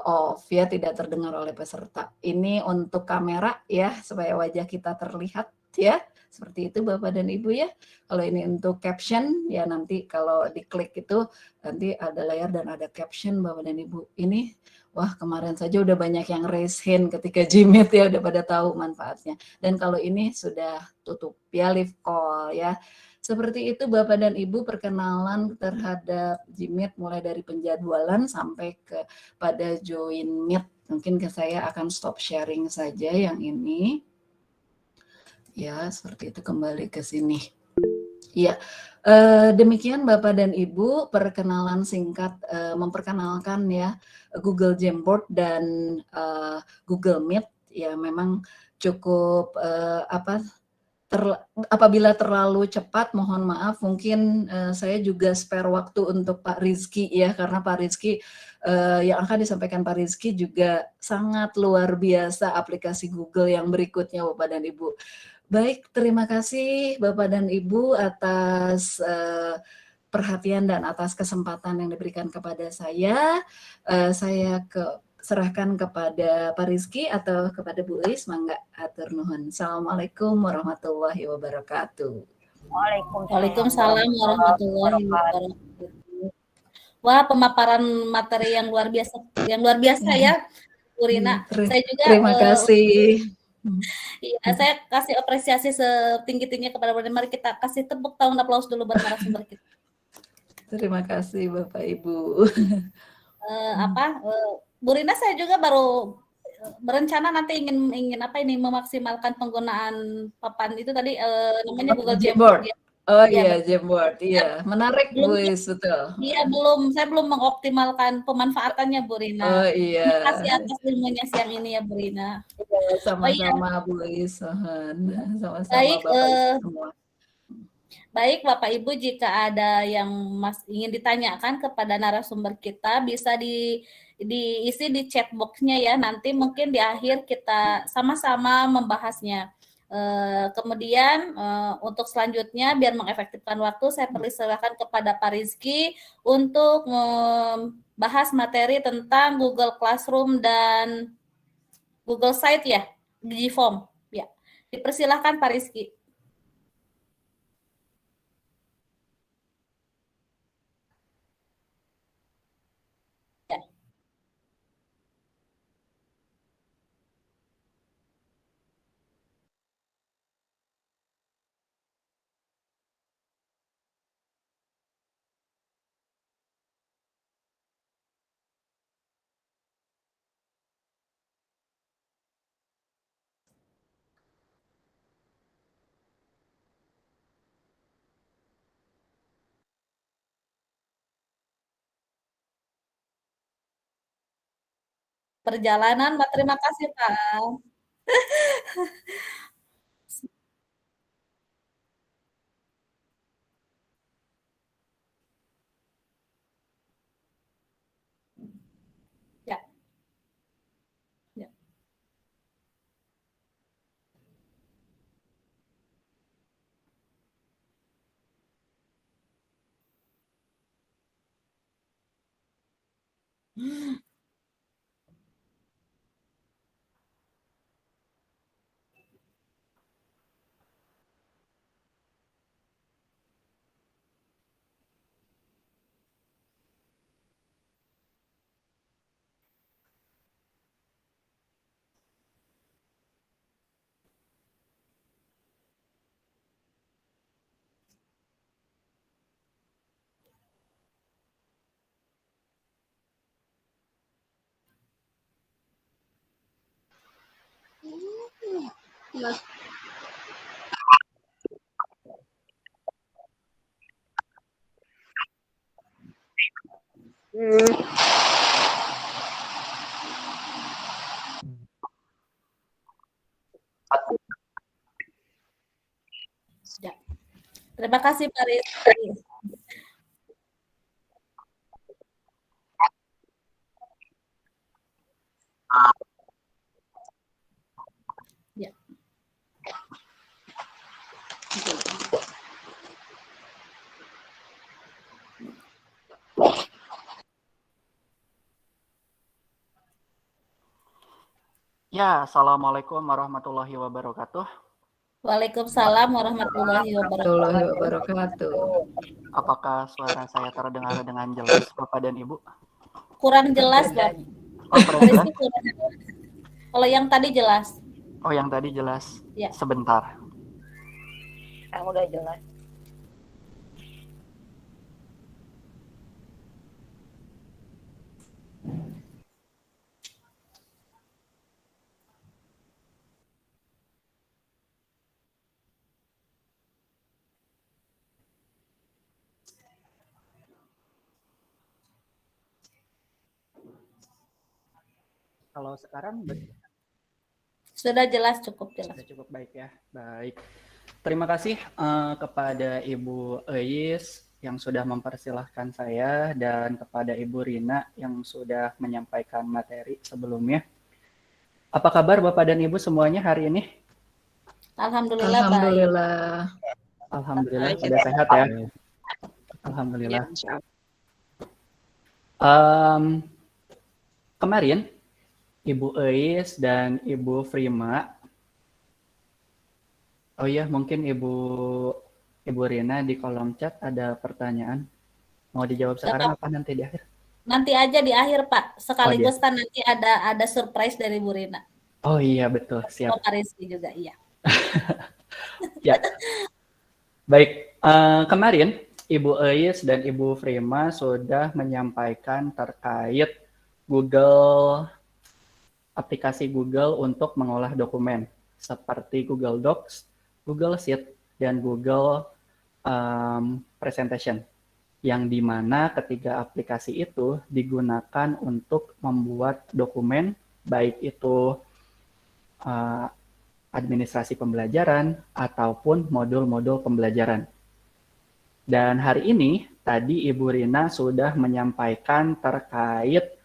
off ya, tidak terdengar oleh peserta. Ini untuk kamera ya, supaya wajah kita terlihat ya. Seperti itu Bapak dan Ibu ya. Kalau ini untuk caption ya, nanti kalau diklik itu nanti ada layar dan ada caption Bapak dan Ibu. Ini wah, kemarin saja udah banyak yang raise hand ketika Gmeet ya, udah pada tahu manfaatnya. Dan kalau ini sudah tutup ya, live call ya. Seperti itu Bapak dan Ibu perkenalan terhadap Gmeet mulai dari penjadwalan sampai pada join Meet. Mungkin saya akan stop sharing saja yang ini. Ya, seperti itu, kembali ke sini. Ya, demikian Bapak dan Ibu perkenalan singkat, memperkenalkan ya Google Jamboard dan Google Meet. Ya, memang cukup apabila terlalu cepat mohon maaf, mungkin saya juga spare waktu untuk Pak Rizky ya, karena Pak Rizky yang akan disampaikan Pak Rizky juga sangat luar biasa aplikasi Google yang berikutnya Bapak dan Ibu. Baik, terima kasih Bapak dan Ibu atas perhatian dan atas kesempatan yang diberikan kepada saya. Saya serahkan kepada Pak Rizky atau kepada Bu Is, mangga atur nuhun. Assalamualaikum warahmatullahi wabarakatuh. Waalaikumsalam warahmatullahi wabarakatuh. Wah, pemaparan materi yang luar biasa ya, Bu Rina. Saya juga Terima kasih. iya, saya kasih apresiasi setinggi-tingginya kepada Bu Rina. Mari kita kasih tepuk tangan aplaus dulu buat narasumber kita. Terima kasih Bapak Ibu. Bu Rina, saya juga baru berencana nanti ingin memaksimalkan penggunaan papan itu tadi namanya Google Jamboard. Ya. Oh iya, Jamboard. Iya, menarik Bu, betul. Iya, saya belum mengoptimalkan pemanfaatannya Bu Rina. Oh iya. Terima kasih atas ilmunya siang ini ya Bu Rina. Sama-sama Bu Is. Sama-sama Baik, Bapak Ibu semua. Baik Bapak Ibu, jika ada yang ingin ditanyakan kepada narasumber kita bisa diisi di chat box-nya ya. Nanti mungkin di akhir kita sama-sama membahasnya. Kemudian untuk selanjutnya biar mengefektifkan waktu saya persilakan kepada Pak Rizky untuk membahas materi tentang Google Classroom dan Google Site ya, Digiform ya. Dipersilakan Pak Rizky. Perjalanan, terima kasih Pak. Ya. Ya. Ya. Terima kasih Pak Rizky. Ya. Ya, Assalamualaikum warahmatullahi wabarakatuh. Waalaikumsalam warahmatullahi wabarakatuh. Apakah suara saya terdengar dengan jelas, Bapak dan Ibu? Kurang jelas, Pak. Oh, kurang jelas? Kalau yang tadi jelas. Oh, yang tadi jelas. Ya. Sebentar. Yang udah jelas. Kalau sekarang sudah jelas, cukup jelas. Sudah cukup baik ya. Baik. Terima kasih kepada Ibu Eis yang sudah mempersilahkan saya dan kepada Ibu Rina yang sudah menyampaikan materi sebelumnya. Apa kabar Bapak dan Ibu semuanya hari ini? Alhamdulillah. Alhamdulillah pada sehat ya. Alhamdulillah. Kemarin Ibu Eis dan Ibu Frima, oh iya mungkin Ibu Ibu Rina di kolom chat ada pertanyaan. Mau dijawab sekarang apa nanti di akhir? Nanti aja di akhir, Pak. Sekaligus dia. kan nanti ada surprise dari Bu Rina. Oh iya, betul. Siap. Pak Rizky juga, iya. Ya. Baik, kemarin Ibu Eis dan Ibu Frima sudah menyampaikan terkait aplikasi Google untuk mengolah dokumen seperti Google Docs, Google Sheet, dan Google Presentation, yang dimana ketiga aplikasi itu digunakan untuk membuat dokumen, baik itu administrasi pembelajaran ataupun modul-modul pembelajaran. Dan hari ini, tadi Ibu Rina sudah menyampaikan terkait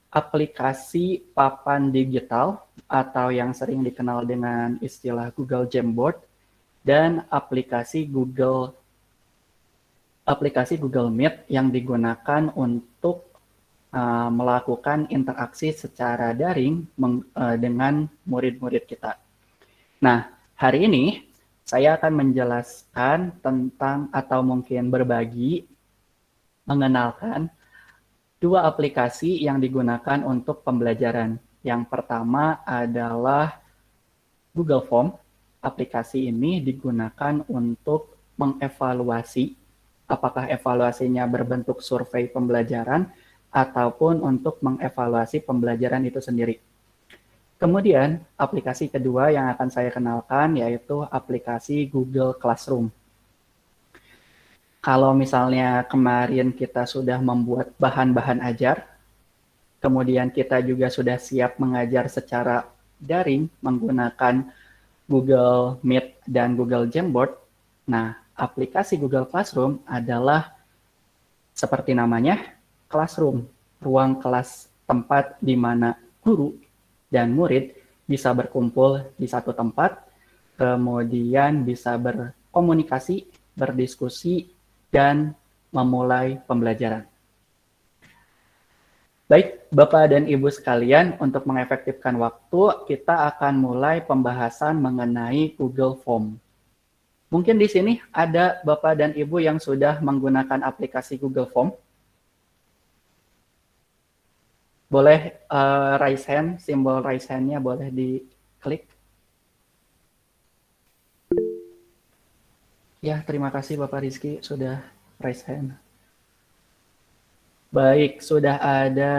aplikasi papan digital atau yang sering dikenal dengan istilah Google Jamboard dan aplikasi Google Meet yang digunakan untuk melakukan interaksi secara daring dengan murid-murid kita. Nah, hari ini saya akan menjelaskan tentang atau mungkin berbagi, mengenalkan dua aplikasi yang digunakan untuk pembelajaran. Yang pertama adalah Google Form. Aplikasi ini digunakan untuk mengevaluasi, apakah evaluasinya berbentuk survei pembelajaran ataupun untuk mengevaluasi pembelajaran itu sendiri. Kemudian, aplikasi kedua yang akan saya kenalkan yaitu aplikasi Google Classroom. Kalau misalnya kemarin kita sudah membuat bahan-bahan ajar, kemudian kita juga sudah siap mengajar secara daring menggunakan Google Meet dan Google Jamboard. Nah, aplikasi Google Classroom adalah seperti namanya, classroom, ruang kelas, tempat di mana guru dan murid bisa berkumpul di satu tempat, kemudian bisa berkomunikasi, berdiskusi, dan memulai pembelajaran. Baik, Bapak dan Ibu sekalian, untuk mengefektifkan waktu, kita akan mulai pembahasan mengenai Google Form. Mungkin di sini ada Bapak dan Ibu yang sudah menggunakan aplikasi Google Form. Boleh raise hand, simbol raise hand-nya boleh diklik. Ya, terima kasih Bapak Rizky sudah raise hand. Baik, sudah ada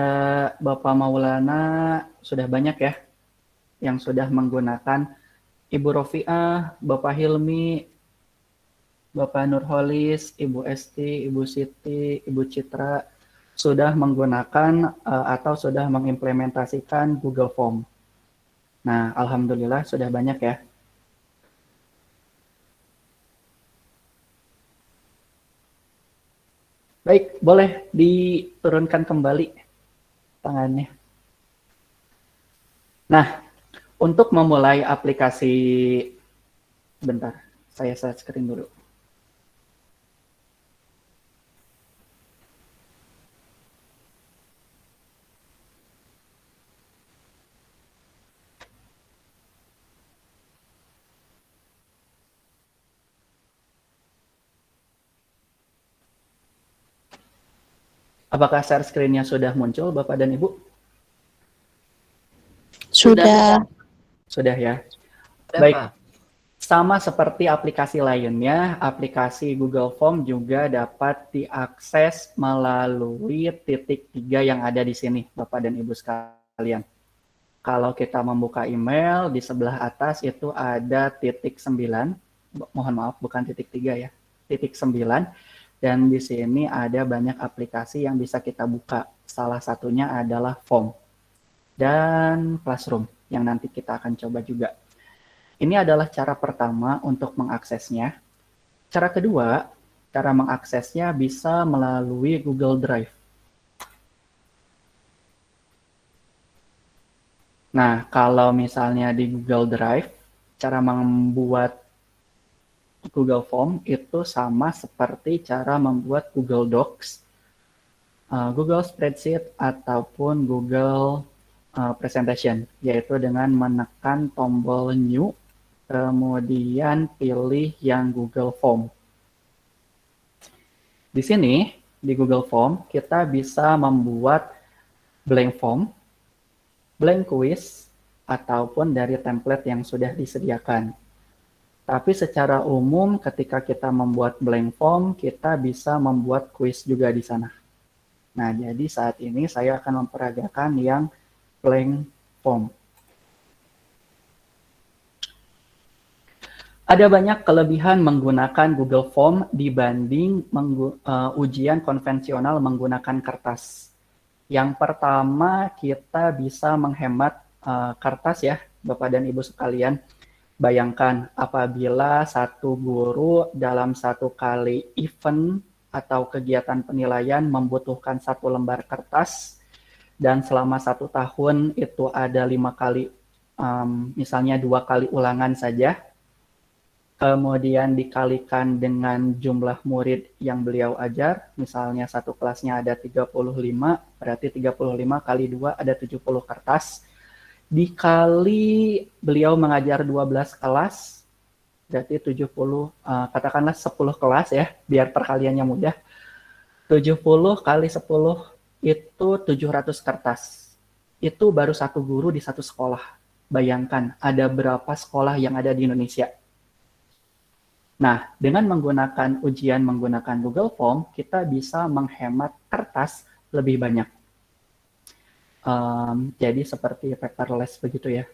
Bapak Maulana, sudah banyak ya yang sudah menggunakan. Ibu Rofiah, Bapak Hilmi, Bapak Nurholis, Ibu Esti, Ibu Siti, Ibu Citra, sudah menggunakan atau sudah mengimplementasikan Google Form. Nah, alhamdulillah sudah banyak ya. Baik, boleh diturunkan kembali tangannya. Nah, untuk memulai aplikasi, bentar, saya share screen dulu. Apakah share screen-nya sudah muncul, Bapak dan Ibu? Sudah. Sudah ya. Sudah, Baik. Pak. Sama seperti aplikasi lainnya, aplikasi Google Form juga dapat diakses melalui titik 3 yang ada di sini, Bapak dan Ibu sekalian. Kalau kita membuka email, di sebelah atas itu ada titik 9. Mohon maaf, bukan titik 3 ya. Titik 9. Dan di sini ada banyak aplikasi yang bisa kita buka. Salah satunya adalah Form dan Classroom yang nanti kita akan coba juga. Ini adalah cara pertama untuk mengaksesnya. Cara kedua, cara mengaksesnya bisa melalui Google Drive. Nah, kalau misalnya di Google Drive, cara membuat Google Form itu sama seperti cara membuat Google Docs, Google Spreadsheet, ataupun Google Presentation, yaitu dengan menekan tombol New, kemudian pilih yang Google Form. Di sini, di Google Form, kita bisa membuat blank form, blank quiz, ataupun dari template yang sudah disediakan. Tapi secara umum ketika kita membuat blank form, kita bisa membuat quiz juga di sana. Nah, jadi saat ini saya akan memperagakan yang blank form. Ada banyak kelebihan menggunakan Google Form dibanding ujian konvensional menggunakan kertas. Yang pertama, kita bisa menghemat kertas ya, Bapak dan Ibu sekalian. Bayangkan apabila satu guru dalam satu kali event atau kegiatan penilaian membutuhkan 1 lembar kertas, dan selama 1 tahun itu ada 5 kali, misalnya 2 kali ulangan saja, kemudian dikalikan dengan jumlah murid yang beliau ajar, misalnya satu kelasnya ada 35, berarti 35 kali 2 ada 70 kertas, dikali beliau mengajar 12 kelas, berarti 70, katakanlah 10 kelas ya, biar perkaliannya mudah, 70 kali 10 itu 700 kertas. Itu baru satu guru di satu sekolah. Bayangkan ada berapa sekolah yang ada di Indonesia. Nah, dengan menggunakan ujian menggunakan Google Form, kita bisa menghemat kertas lebih banyak. Jadi seperti paperless begitu ya,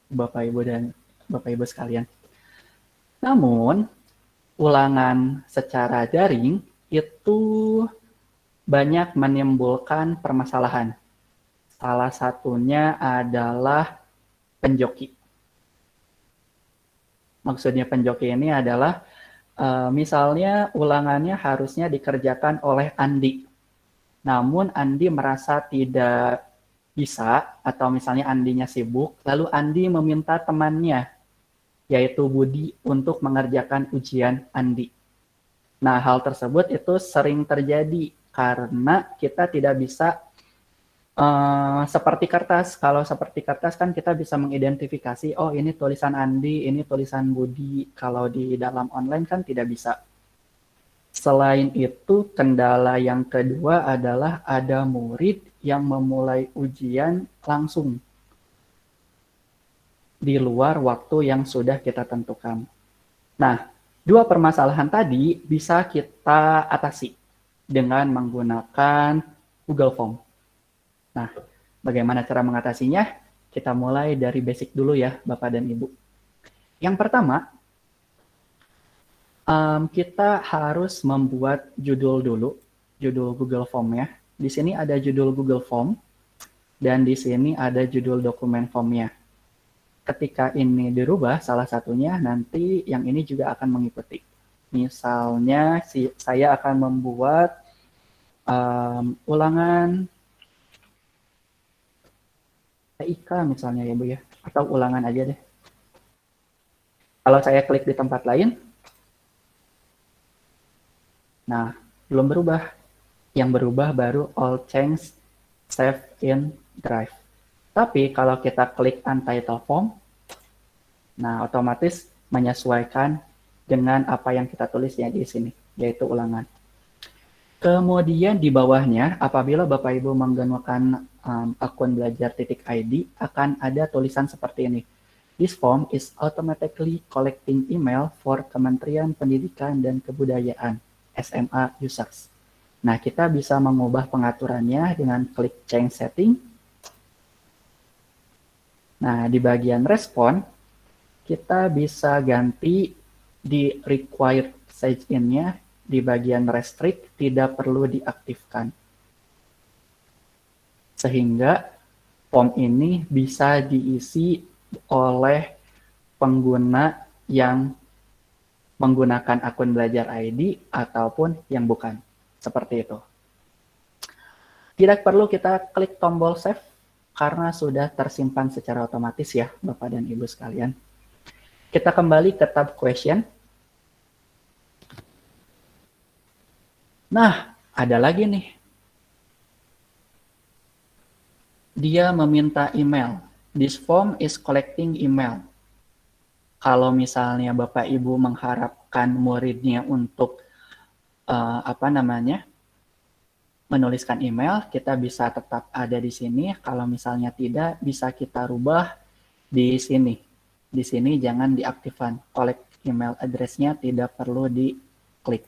Bapak Ibu dan Bapak Ibu sekalian. Namun, ulangan secara daring itu banyak menimbulkan permasalahan. Salah satunya adalah penjoki. Maksudnya penjoki ini adalah misalnya ulangannya harusnya dikerjakan oleh Andi. Namun Andi merasa tidak bisa atau misalnya Andinya sibuk, lalu Andi meminta temannya yaitu Budi untuk mengerjakan ujian Andi. Nah, hal tersebut itu sering terjadi karena kita tidak bisa seperti kertas. Kalau seperti kertas kan kita bisa mengidentifikasi, oh ini tulisan Andi, ini tulisan Budi. Kalau di dalam online kan tidak bisa. Selain itu, kendala yang kedua adalah ada murid yang memulai ujian langsung di luar waktu yang sudah kita tentukan. Nah, 2 permasalahan tadi bisa kita atasi dengan menggunakan Google Form. Nah, bagaimana cara mengatasinya? Kita mulai dari basic dulu ya, Bapak dan Ibu. Yang pertama, kita harus membuat judul dulu, judul Google Form ya. Di sini ada judul Google Form, dan di sini ada judul dokumen formnya. Ketika ini dirubah salah satunya, nanti yang ini juga akan mengikuti. Misalnya, saya akan membuat ulangan TIK misalnya ya Bu ya, atau ulangan aja deh. Kalau saya klik di tempat lain, nah belum berubah. Yang berubah baru all change save in Drive. Tapi kalau kita klik untitled form, nah otomatis menyesuaikan dengan apa yang kita tulisnya di sini, yaitu ulangan. Kemudian di bawahnya, apabila Bapak Ibu menggunakan akun belajar.id, akan ada tulisan seperti ini. This form is automatically collecting email for Kementerian Pendidikan dan Kebudayaan, SMA users. Nah, kita bisa mengubah pengaturannya dengan klik change setting. Nah, di bagian respon, kita bisa ganti di required sign in-nya, di bagian restrict tidak perlu diaktifkan. Sehingga form ini bisa diisi oleh pengguna yang menggunakan akun belajar ID ataupun yang bukan. Seperti itu. Tidak perlu kita klik tombol save karena sudah tersimpan secara otomatis ya Bapak dan Ibu sekalian. Kita kembali ke tab question. Nah, ada lagi nih. Dia meminta email. This form is collecting email. Kalau misalnya Bapak Ibu mengharapkan muridnya untuk menuliskan email, kita bisa tetap ada di sini. Kalau misalnya tidak, bisa kita rubah di sini. Di sini jangan diaktifkan. Collect email address-nya tidak perlu diklik.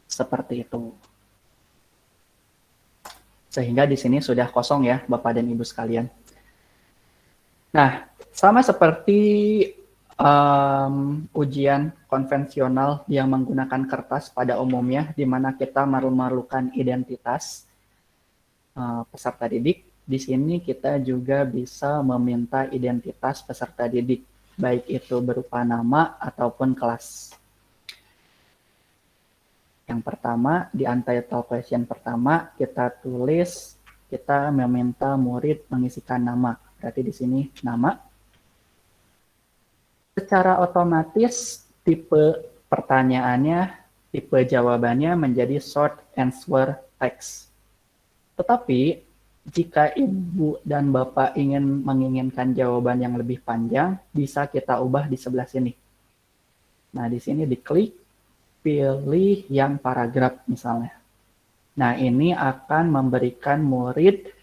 Seperti itu. Sehingga di sini sudah kosong ya, Bapak dan Ibu sekalian. Nah, sama seperti ujian konvensional yang menggunakan kertas pada umumnya, di mana kita memerlukan identitas peserta didik. Di sini kita juga bisa meminta identitas peserta didik, baik itu berupa nama ataupun kelas. Yang pertama, di untitled question pertama, kita tulis, kita meminta murid mengisikan nama. Berarti di sini nama. Secara otomatis tipe pertanyaannya, tipe jawabannya menjadi short answer text. Tetapi jika Ibu dan Bapak menginginkan jawaban yang lebih panjang, bisa kita ubah di sebelah sini. Nah, di sini diklik, pilih yang paragraf misalnya. Nah, ini akan memberikan murid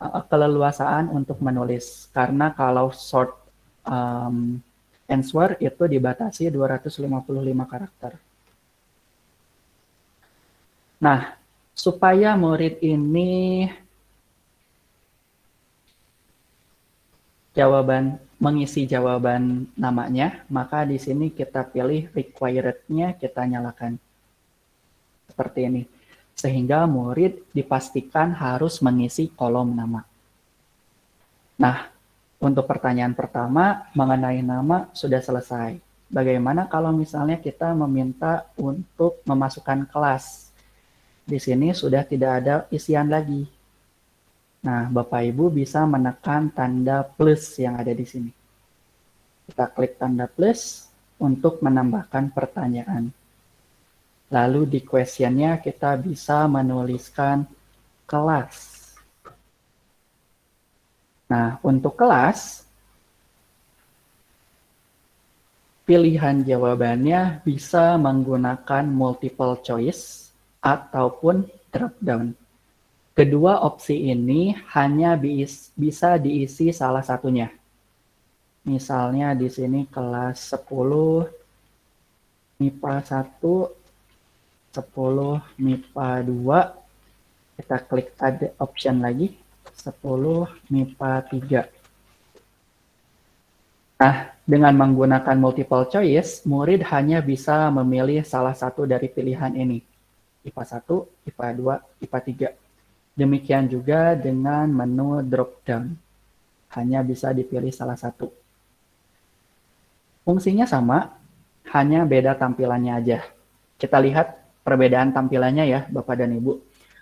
keleluasaan untuk menulis. Karena kalau short answer itu dibatasi 255 karakter. Nah, supaya murid ini mengisi jawaban namanya, maka di sini kita pilih required-nya, kita nyalakan. Seperti ini. Sehingga murid dipastikan harus mengisi kolom nama. Nah, untuk pertanyaan pertama, mengenai nama sudah selesai. Bagaimana kalau misalnya kita meminta untuk memasukkan kelas? Di sini sudah tidak ada isian lagi. Nah, Bapak Ibu bisa menekan tanda plus yang ada di sini. Kita klik tanda plus untuk menambahkan pertanyaan. Lalu di question-nya kita bisa menuliskan kelas. Nah, untuk kelas, pilihan jawabannya bisa menggunakan multiple choice ataupun drop down. Kedua opsi ini hanya bisa diisi salah satunya. Misalnya di sini kelas 10 MIPA 1, 10 MIPA 2, kita klik ada option lagi. 10 MIPA 3. Nah, dengan menggunakan multiple choice, murid hanya bisa memilih salah satu dari pilihan ini. IPA 1, IPA 2, IPA 3. Demikian juga dengan menu drop down. Hanya bisa dipilih salah satu. Fungsinya sama, hanya beda tampilannya aja. Kita lihat perbedaan tampilannya ya, Bapak dan Ibu.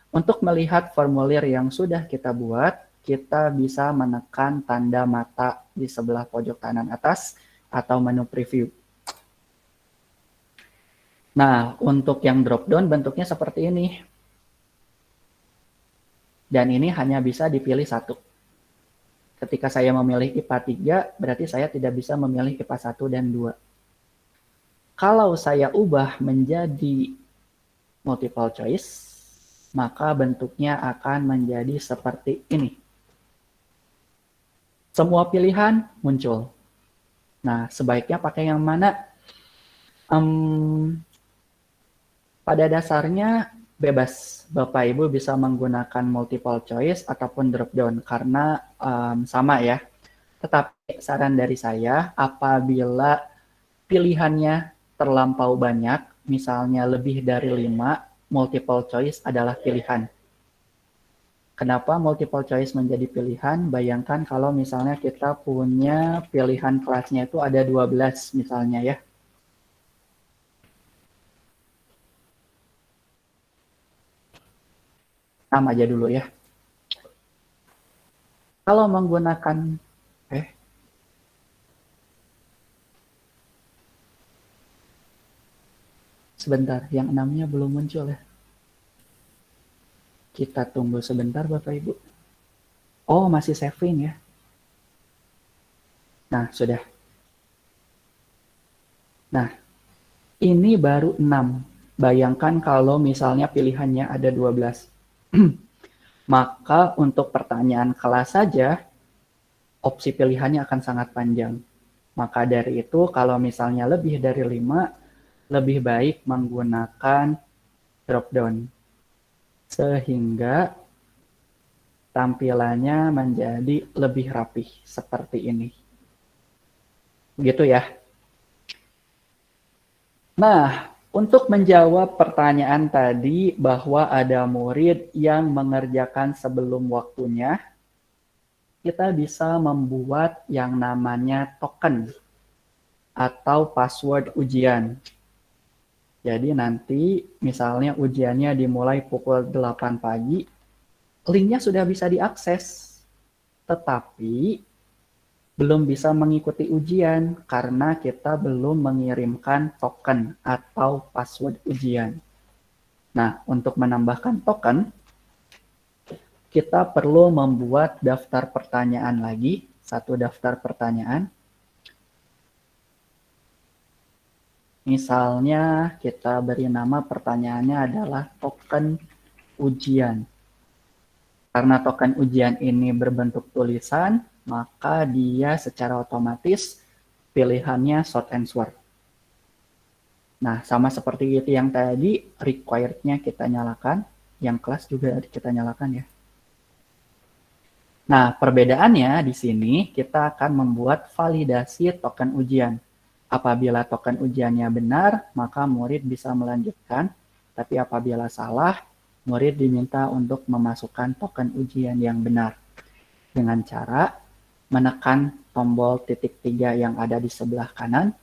Untuk melihat formulir yang sudah kita buat, kita bisa menekan tanda mata di sebelah pojok kanan atas atau menu preview. Nah, untuk yang drop down bentuknya seperti ini. Dan ini hanya bisa dipilih satu. Ketika saya memilih IPA 3, berarti saya tidak bisa memilih IPA 1 dan 2. Kalau saya ubah menjadi multiple choice, maka bentuknya akan menjadi seperti ini. Semua pilihan muncul. Nah, sebaiknya pakai yang mana? Pada dasarnya bebas. Bapak Ibu bisa menggunakan multiple choice ataupun drop down karena sama ya. Tetapi saran dari saya, apabila pilihannya terlampau banyak, misalnya lebih dari 5, multiple choice adalah pilihan. Kenapa multiple choice menjadi pilihan? Bayangkan kalau misalnya kita punya pilihan kelasnya itu ada 12 misalnya ya. Nama aja dulu ya. Kalau menggunakan sebentar, yang 6-nya belum muncul ya. Kita tunggu sebentar Bapak Ibu. Oh, masih saving ya. Nah, sudah. Nah, ini baru 6. Bayangkan kalau misalnya pilihannya ada 12. Maka untuk pertanyaan kelas saja, opsi pilihannya akan sangat panjang. Maka dari itu, kalau misalnya lebih dari 5, lebih baik menggunakan drop down. Sehingga tampilannya menjadi lebih rapih seperti ini. Gitu ya. Nah, untuk menjawab pertanyaan tadi bahwa ada murid yang mengerjakan sebelum waktunya, kita bisa membuat yang namanya token atau password ujian. Jadi nanti misalnya ujiannya dimulai pukul 8 pagi, linknya sudah bisa diakses, tetapi belum bisa mengikuti ujian karena kita belum mengirimkan token atau password ujian. Nah, untuk menambahkan token, kita perlu membuat daftar pertanyaan lagi, satu daftar pertanyaan. Misalnya kita beri nama pertanyaannya adalah token ujian. Karena token ujian ini berbentuk tulisan, maka dia secara otomatis pilihannya short answer. Nah, sama seperti itu yang tadi, required-nya kita nyalakan, yang kelas juga kita nyalakan ya. Nah, perbedaannya di sini kita akan membuat validasi token ujian. Apabila token ujiannya benar, maka murid bisa melanjutkan, tapi apabila salah, murid diminta untuk memasukkan token ujian yang benar dengan cara menekan tombol titik 3 yang ada di sebelah kanan,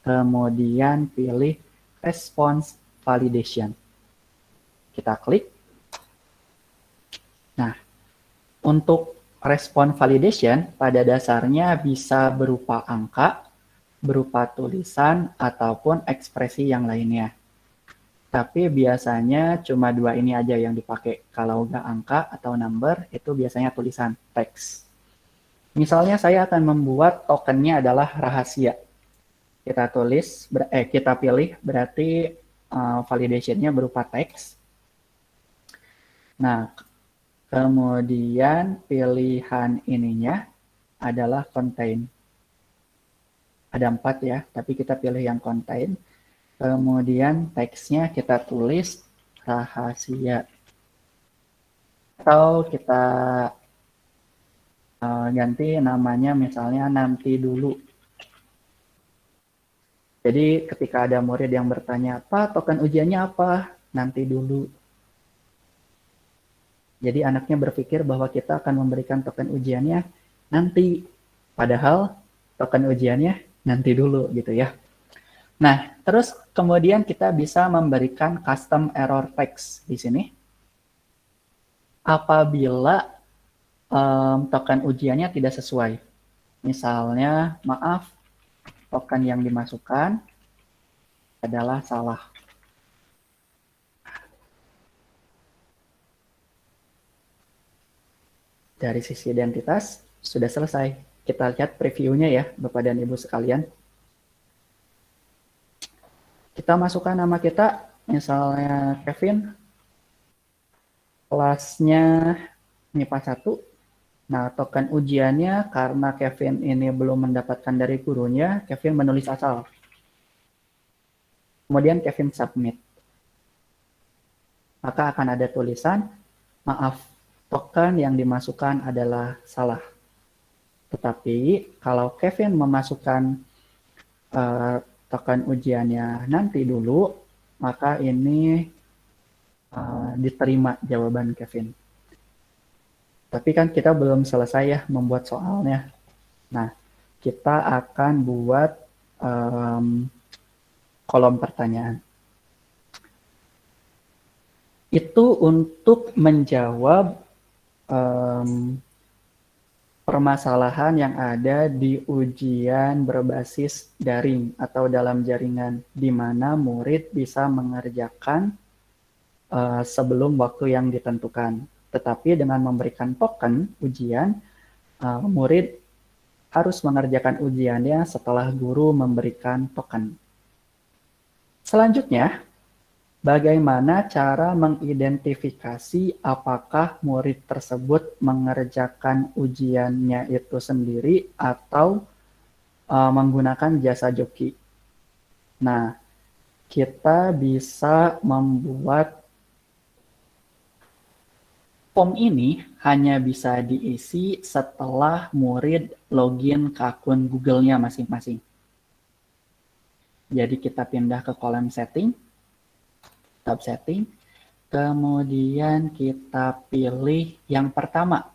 kemudian pilih Response Validation. Kita klik. Nah, untuk Response Validation pada dasarnya bisa berupa angka, berupa tulisan, ataupun ekspresi yang lainnya. Tapi biasanya cuma 2 ini aja yang dipakai. Kalau nggak angka atau number, itu biasanya tulisan, teks. Misalnya saya akan membuat tokennya adalah rahasia. Kita pilih berarti validation-nya berupa teks. Nah, kemudian pilihan ininya adalah contain. Ada 4 ya, tapi kita pilih yang contain. Kemudian teksnya kita tulis rahasia. Atau kita ganti namanya misalnya nanti dulu. Jadi ketika ada murid yang bertanya, Pak, token ujiannya apa? Nanti dulu. Jadi anaknya berpikir bahwa kita akan memberikan token ujiannya nanti. Padahal token ujiannya nanti dulu gitu ya. Nah, terus kemudian kita bisa memberikan custom error text di sini. Apabila token ujiannya tidak sesuai. Misalnya, maaf, token yang dimasukkan adalah salah. Dari sisi identitas, sudah selesai. Kita lihat previewnya ya, Bapak dan Ibu sekalian. Kita masukkan nama kita, misalnya Kevin, kelasnya MIPA 1. Nah, token ujiannya karena Kevin ini belum mendapatkan dari gurunya, Kevin menulis asal. Kemudian Kevin submit. Maka akan ada tulisan, maaf, token yang dimasukkan adalah salah. Tetapi kalau Kevin memasukkan token ujiannya nanti dulu, maka ini diterima jawaban Kevin. Tapi kan kita belum selesai ya membuat soalnya. Nah, kita akan buat kolom pertanyaan. Itu untuk menjawab permasalahan yang ada di ujian berbasis daring atau dalam jaringan, di mana murid bisa mengerjakan sebelum waktu yang ditentukan. Tetapi dengan memberikan token ujian, murid harus mengerjakan ujiannya setelah guru memberikan token. Selanjutnya, bagaimana cara mengidentifikasi apakah murid tersebut mengerjakan ujiannya itu sendiri atau menggunakan jasa joki. Nah, kita bisa membuat form ini hanya bisa diisi setelah murid login ke akun Google-nya masing-masing. Jadi kita pindah ke kolom setting, tab setting, kemudian kita pilih yang pertama.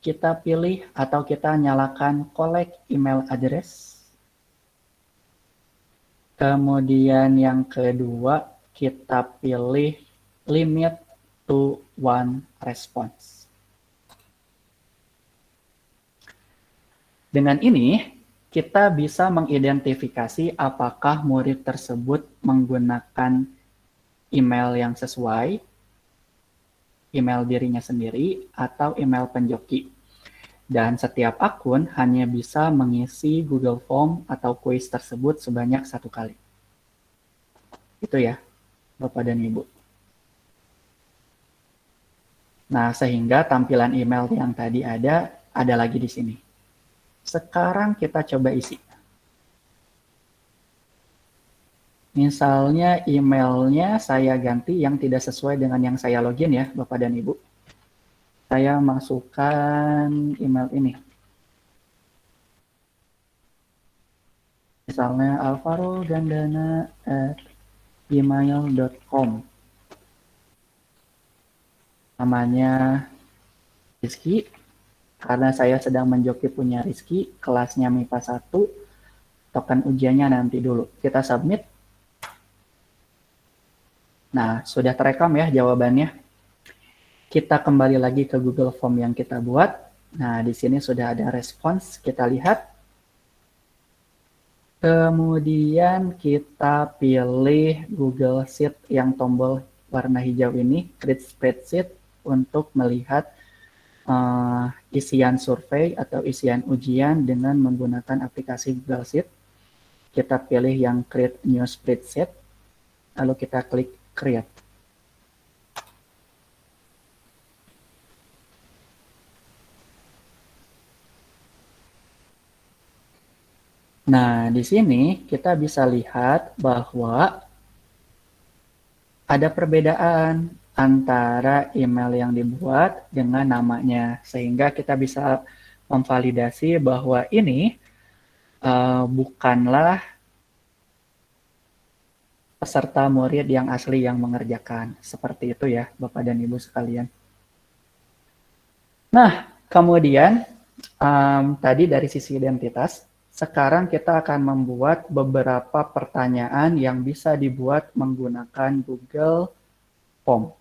Kita pilih atau kita nyalakan collect email address. Kemudian yang kedua, kita pilih limit to one response. Dengan ini, kita bisa mengidentifikasi apakah murid tersebut menggunakan email yang sesuai, email dirinya sendiri, atau email penjoki. Dan setiap akun hanya bisa mengisi Google Form atau quiz tersebut sebanyak 1 kali. Itu ya, Bapak dan Ibu. Nah, sehingga tampilan email yang tadi ada lagi di sini. Sekarang kita coba isi. Misalnya emailnya saya ganti yang tidak sesuai dengan yang saya login ya, Bapak dan Ibu. Saya masukkan email ini. Misalnya alvarogandana@gmail.com. Namanya Rizky. Karena saya sedang menjoki punya Rizky, kelasnya MIPA 1, token ujiannya nanti dulu. Kita submit. Nah, sudah terekam ya jawabannya. Kita kembali lagi ke Google Form yang kita buat. Nah, di sini sudah ada respons, kita lihat. Kemudian kita pilih Google Sheet yang tombol warna hijau ini, Create Spreadsheet, untuk melihat isian survei atau isian ujian dengan menggunakan aplikasi Google Sheet. Kita pilih yang Create New Spreadsheet, lalu kita klik Create. Nah, di sini kita bisa lihat bahwa ada perbedaan antara email yang dibuat dengan namanya, sehingga kita bisa memvalidasi bahwa ini bukanlah peserta murid yang asli yang mengerjakan. Seperti itu ya, Bapak dan Ibu sekalian. Nah, kemudian tadi dari sisi identitas, sekarang kita akan membuat beberapa pertanyaan yang bisa dibuat menggunakan Google Form.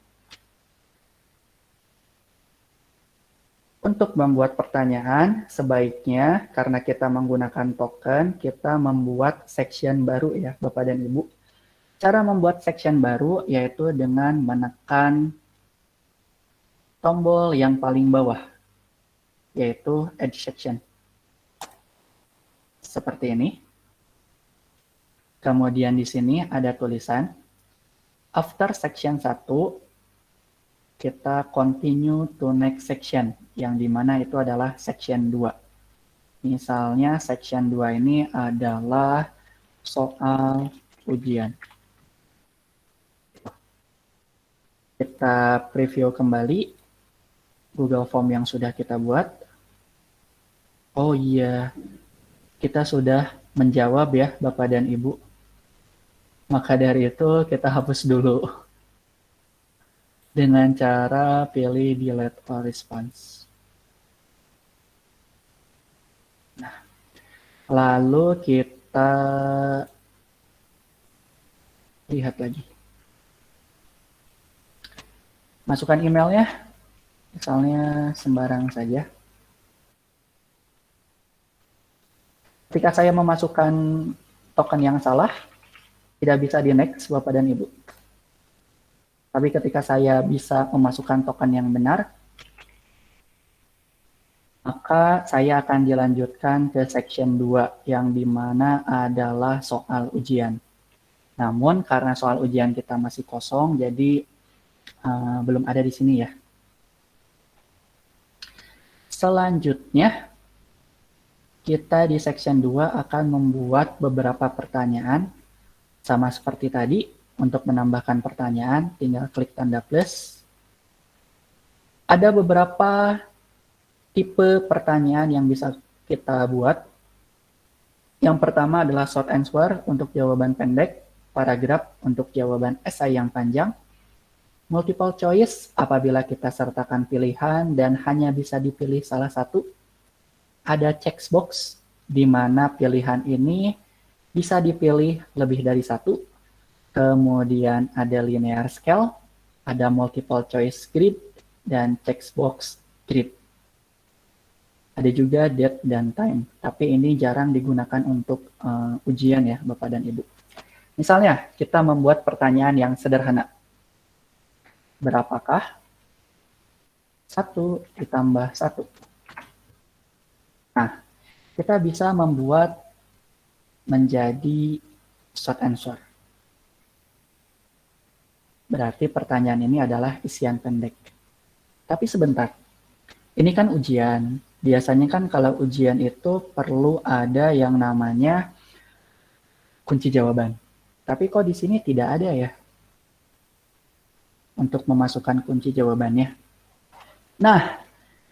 Untuk membuat pertanyaan, sebaiknya karena kita menggunakan token, kita membuat section baru ya, Bapak dan Ibu. Cara membuat section baru yaitu dengan menekan tombol yang paling bawah, yaitu Add Section. Seperti ini. Kemudian di sini ada tulisan, after section 1, kita continue to next section, yang dimana itu adalah section 2. Misalnya section 2 ini adalah soal ujian. Kita preview kembali Google Form yang sudah kita buat. Oh iya, kita sudah menjawab ya Bapak dan Ibu. Maka dari itu kita hapus dulu dengan cara pilih delete all response. Nah, lalu kita lihat lagi. Masukkan emailnya, misalnya sembarang saja. Ketika saya memasukkan token yang salah, tidak bisa di next Bapak dan Ibu. Tapi ketika saya bisa memasukkan token yang benar, maka saya akan dilanjutkan ke section 2 yang dimana adalah soal ujian. Namun karena soal ujian kita masih kosong, jadi belum ada di sini ya. Selanjutnya, kita di section 2 akan membuat beberapa pertanyaan. Sama seperti tadi, untuk menambahkan pertanyaan, tinggal klik tanda plus. Ada beberapa tipe pertanyaan yang bisa kita buat. Yang pertama adalah short answer untuk jawaban pendek, paragraf untuk jawaban esai yang panjang, multiple choice apabila kita sertakan pilihan dan hanya bisa dipilih salah satu. Ada checkbox di mana pilihan ini bisa dipilih lebih dari satu. Kemudian ada linear scale, ada multiple choice grid, dan checkbox grid. Ada juga date dan time, tapi ini jarang digunakan untuk ujian ya Bapak dan Ibu. Misalnya kita membuat pertanyaan yang sederhana. Berapakah 1 ditambah 1? Nah, kita bisa membuat menjadi short answer. Berarti pertanyaan ini adalah isian pendek. Tapi sebentar, ini kan ujian. Biasanya kan kalau ujian itu perlu ada yang namanya kunci jawaban. Tapi kok di sini tidak ada ya? Untuk memasukkan kunci jawabannya. Nah,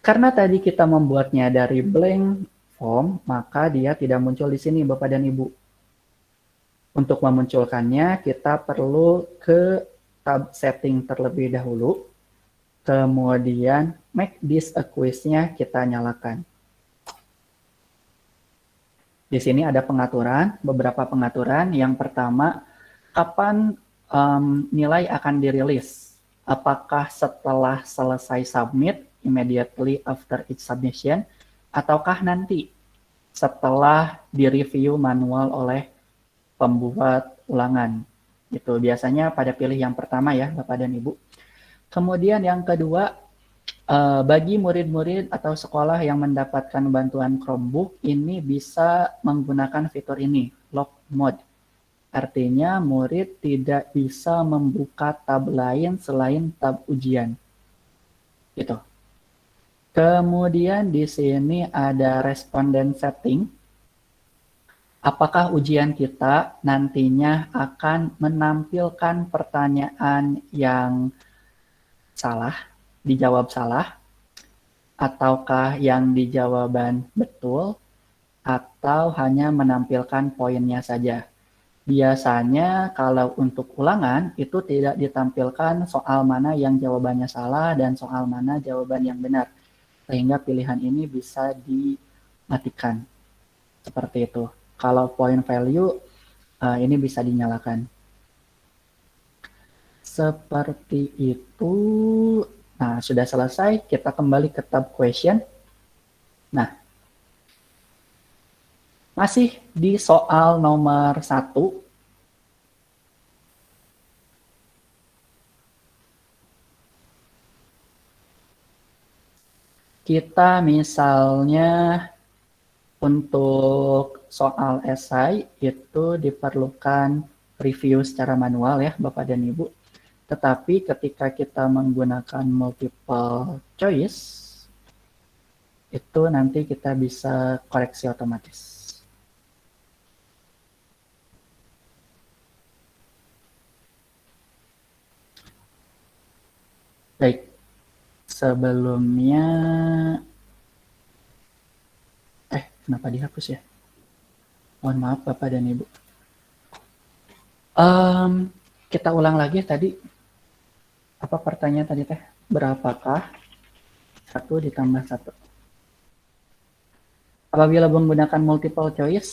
karena tadi kita membuatnya dari blank form, maka dia tidak muncul di sini Bapak dan Ibu. Untuk memunculkannya, kita perlu ke tab setting terlebih dahulu. Kemudian make this a quiz-nya kita nyalakan. Di sini ada pengaturan, beberapa pengaturan. Yang pertama, kapan nilai akan dirilis? Apakah setelah selesai submit, immediately after each submission, ataukah nanti setelah direview manual oleh pembuat ulangan? Itu biasanya pada pilih yang pertama ya Bapak dan Ibu. Kemudian yang kedua, bagi murid-murid atau sekolah yang mendapatkan bantuan Chromebook, ini bisa menggunakan fitur ini, lock mode. Artinya murid tidak bisa membuka tab lain selain tab ujian. Gitu. Kemudian di sini ada responden setting. Apakah ujian kita nantinya akan menampilkan pertanyaan yang salah, dijawab salah, ataukah yang dijawaban betul, atau hanya menampilkan poinnya saja. Biasanya kalau untuk ulangan itu tidak ditampilkan soal mana yang jawabannya salah dan soal mana jawaban yang benar. Sehingga pilihan ini bisa dimatikan. Seperti itu. Kalau point value ini bisa dinyalakan. Seperti itu. Nah, sudah selesai. Kita kembali ke tab question. Nah, masih di soal nomor 1. Kita misalnya untuk soal esai itu diperlukan review secara manual ya Bapak dan Ibu. Tetapi ketika kita menggunakan multiple choice, itu nanti kita bisa koreksi otomatis. Baik, sebelumnya, kenapa dihapus ya? Mohon maaf Bapak dan Ibu. Kita ulang lagi tadi. Apa pertanyaan tadi teh? Berapakah 1 ditambah 1? Apabila menggunakan multiple choice,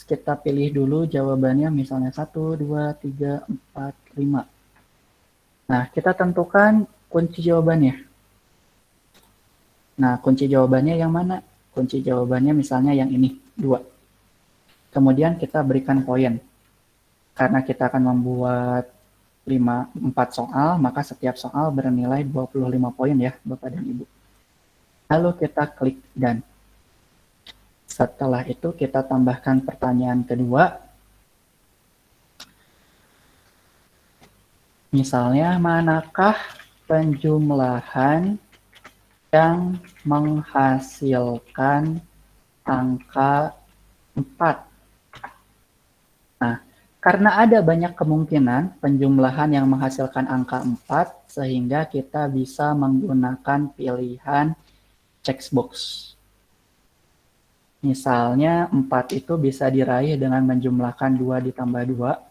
kita pilih dulu jawabannya misalnya 1, 2, 3, 4, 5. Nah, kita tentukan kunci jawabannya. Nah, kunci jawabannya yang mana? Kunci jawabannya misalnya yang ini, 2. Kemudian kita berikan poin. Karena kita akan membuat 4 soal, maka setiap soal bernilai 25 poin ya, Bapak dan Ibu. Lalu kita klik done. Setelah itu kita tambahkan pertanyaan kedua. Misalnya, manakah penjumlahan yang menghasilkan angka 4? Nah, karena ada banyak kemungkinan penjumlahan yang menghasilkan angka 4, sehingga kita bisa menggunakan pilihan checkbox. Misalnya, 4 itu bisa diraih dengan menjumlahkan 2 ditambah 2,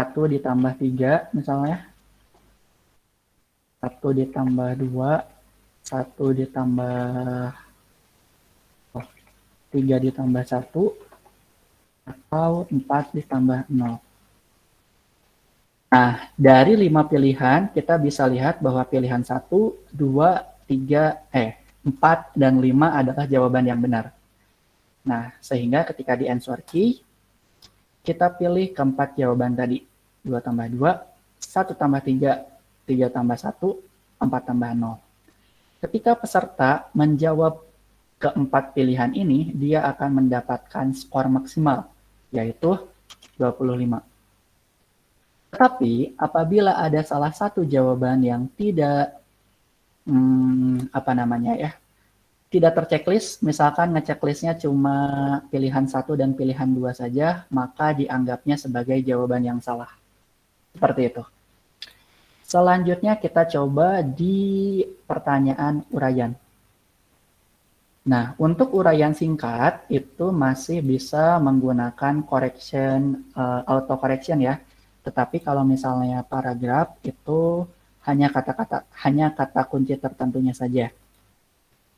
1 ditambah 3 misalnya. 1 ditambah 2, 1 ditambah 3 ditambah 1, atau 4 ditambah 0. Nah, dari 5 pilihan, kita bisa lihat bahwa pilihan 1, 2, 3, 4, dan 5 adalah jawaban yang benar. Nah, sehingga ketika di answer key, kita pilih keempat jawaban tadi. 2 tambah 2, 1 tambah 3, 3 tambah 1, 4 tambah 0. Ketika peserta menjawab keempat pilihan ini, dia akan mendapatkan skor maksimal, yaitu 25. Tetapi apabila ada salah satu jawaban yang tidak tidak terchecklist, misalkan ngechecklistnya cuma pilihan 1 dan pilihan 2 saja, maka dianggapnya sebagai jawaban yang salah. Seperti itu. Selanjutnya kita coba di pertanyaan uraian. Nah, untuk uraian singkat itu masih bisa menggunakan auto correction ya. Tetapi kalau misalnya paragraf itu hanya kata kunci tertentunya saja.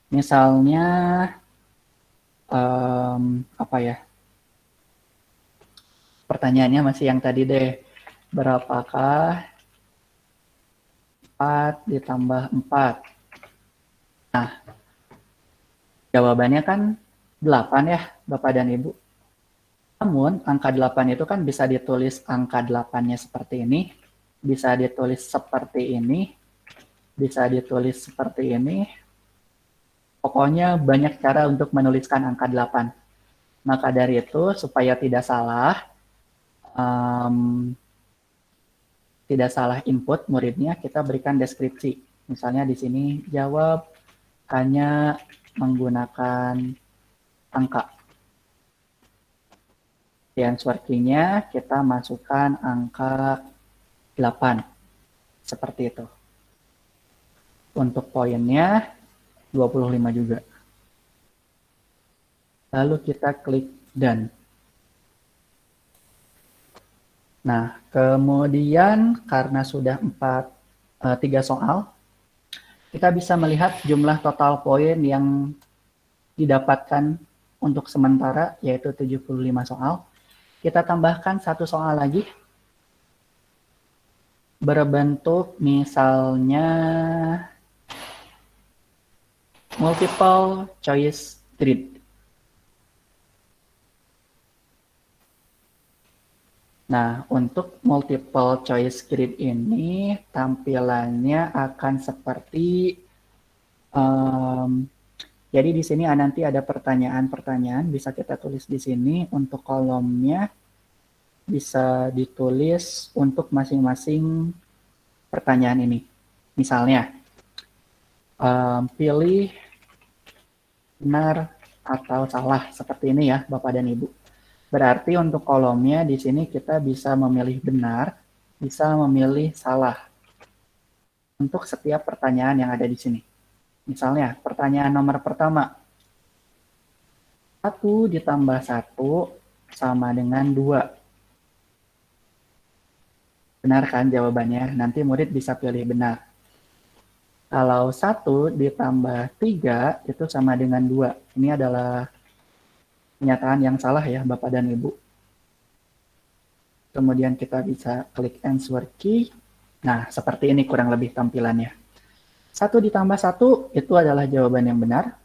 Misalnya pertanyaannya masih yang tadi deh. Berapakah 4 ditambah 4? Nah, jawabannya kan 8 ya, Bapak dan Ibu. Namun, angka 8 itu kan bisa ditulis angka 8-nya seperti ini, bisa ditulis seperti ini, bisa ditulis seperti ini. Pokoknya banyak cara untuk menuliskan angka 8. Maka dari itu, supaya tidak salah input muridnya, kita berikan deskripsi. Misalnya di sini jawab hanya menggunakan angka. Di answer key-nya kita masukkan angka 8. Seperti itu. Untuk poinnya 25 juga. Lalu kita klik done. Nah, kemudian karena sudah 3 soal, kita bisa melihat jumlah total poin yang didapatkan untuk sementara, yaitu 75 soal. Kita tambahkan 1 soal lagi, berbentuk misalnya multiple choice grid. Nah, untuk multiple choice grid ini tampilannya akan seperti jadi di sini nanti ada pertanyaan-pertanyaan, bisa kita tulis di sini. Untuk kolomnya bisa ditulis untuk masing-masing pertanyaan ini. Misalnya, pilih benar atau salah, seperti ini ya Bapak dan Ibu. Berarti untuk kolomnya di sini kita bisa memilih benar, bisa memilih salah untuk setiap pertanyaan yang ada di sini. Misalnya, pertanyaan nomor pertama. 1 ditambah 1 sama dengan 2. Benar kan jawabannya? Nanti murid bisa pilih benar. Kalau 1 ditambah 3 itu sama dengan 2. Ini adalah pernyataan yang salah ya Bapak dan Ibu. Kemudian kita bisa klik answer key. Nah, seperti ini kurang lebih tampilannya. 1 ditambah 1 itu adalah jawaban yang benar.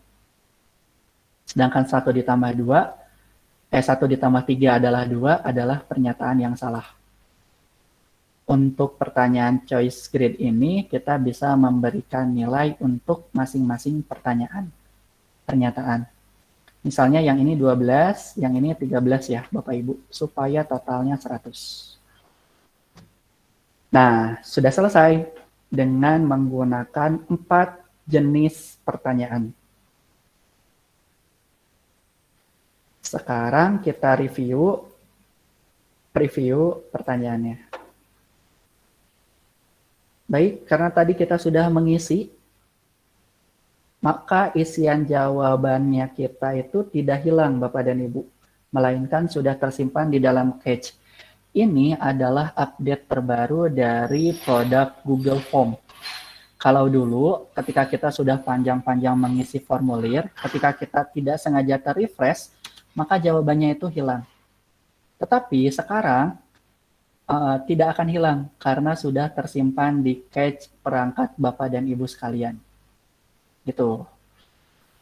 Sedangkan 1 ditambah 1 ditambah 3 adalah 2 adalah pernyataan yang salah. Untuk pertanyaan choice grid ini, kita bisa memberikan nilai untuk masing-masing pernyataan. Misalnya yang ini 12, yang ini 13 ya Bapak Ibu, supaya totalnya 100. Nah, sudah selesai dengan menggunakan 4 jenis pertanyaan. Sekarang kita preview pertanyaannya. Baik, karena tadi kita sudah mengisi, maka isian jawabannya kita itu tidak hilang Bapak dan Ibu, melainkan sudah tersimpan di dalam cache. Ini adalah update terbaru dari produk Google Form. Kalau dulu ketika kita sudah panjang-panjang mengisi formulir, ketika kita tidak sengaja ter-refresh, maka jawabannya itu hilang. Tetapi sekarang tidak akan hilang karena sudah tersimpan di cache perangkat Bapak dan Ibu sekalian. Gitu.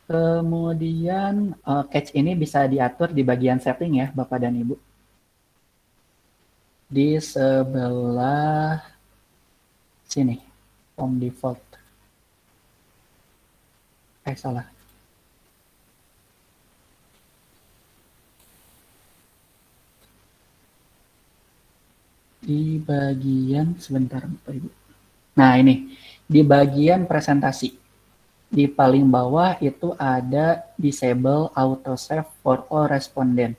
Kemudian cache ini bisa diatur di bagian setting ya Bapak dan Ibu. Di sebelah sini, form default. Salah. Di bagian, sebentar Bapak Ibu. Nah ini, di bagian presentasi. Di paling bawah itu ada disable autosave for all respondent.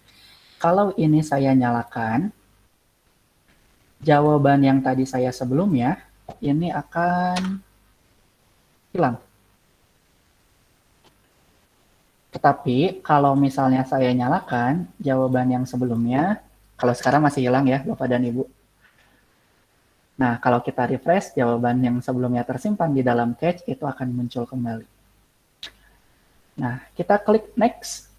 Kalau ini saya nyalakan, jawaban yang tadi saya sebelumnya, ini akan hilang. Tetapi kalau misalnya saya nyalakan, jawaban yang sebelumnya, kalau sekarang masih hilang ya Bapak dan Ibu. Nah, kalau kita refresh, jawaban yang sebelumnya tersimpan di dalam cache itu akan muncul kembali. Nah, kita klik next.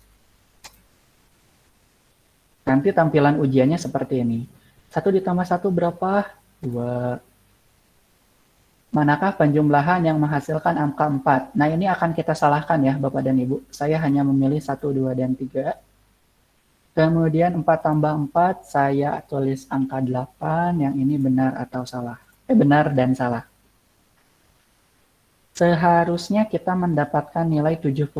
Nanti tampilan ujiannya seperti ini. 1 ditambah 1 berapa? 2. Manakah penjumlahan yang menghasilkan angka 4? Nah, ini akan kita salahkan ya Bapak dan Ibu. Saya hanya memilih 1, 2, dan 3. Kemudian 4 tambah 4, saya tulis angka 8, yang ini benar atau salah. Benar dan salah. Seharusnya kita mendapatkan nilai 75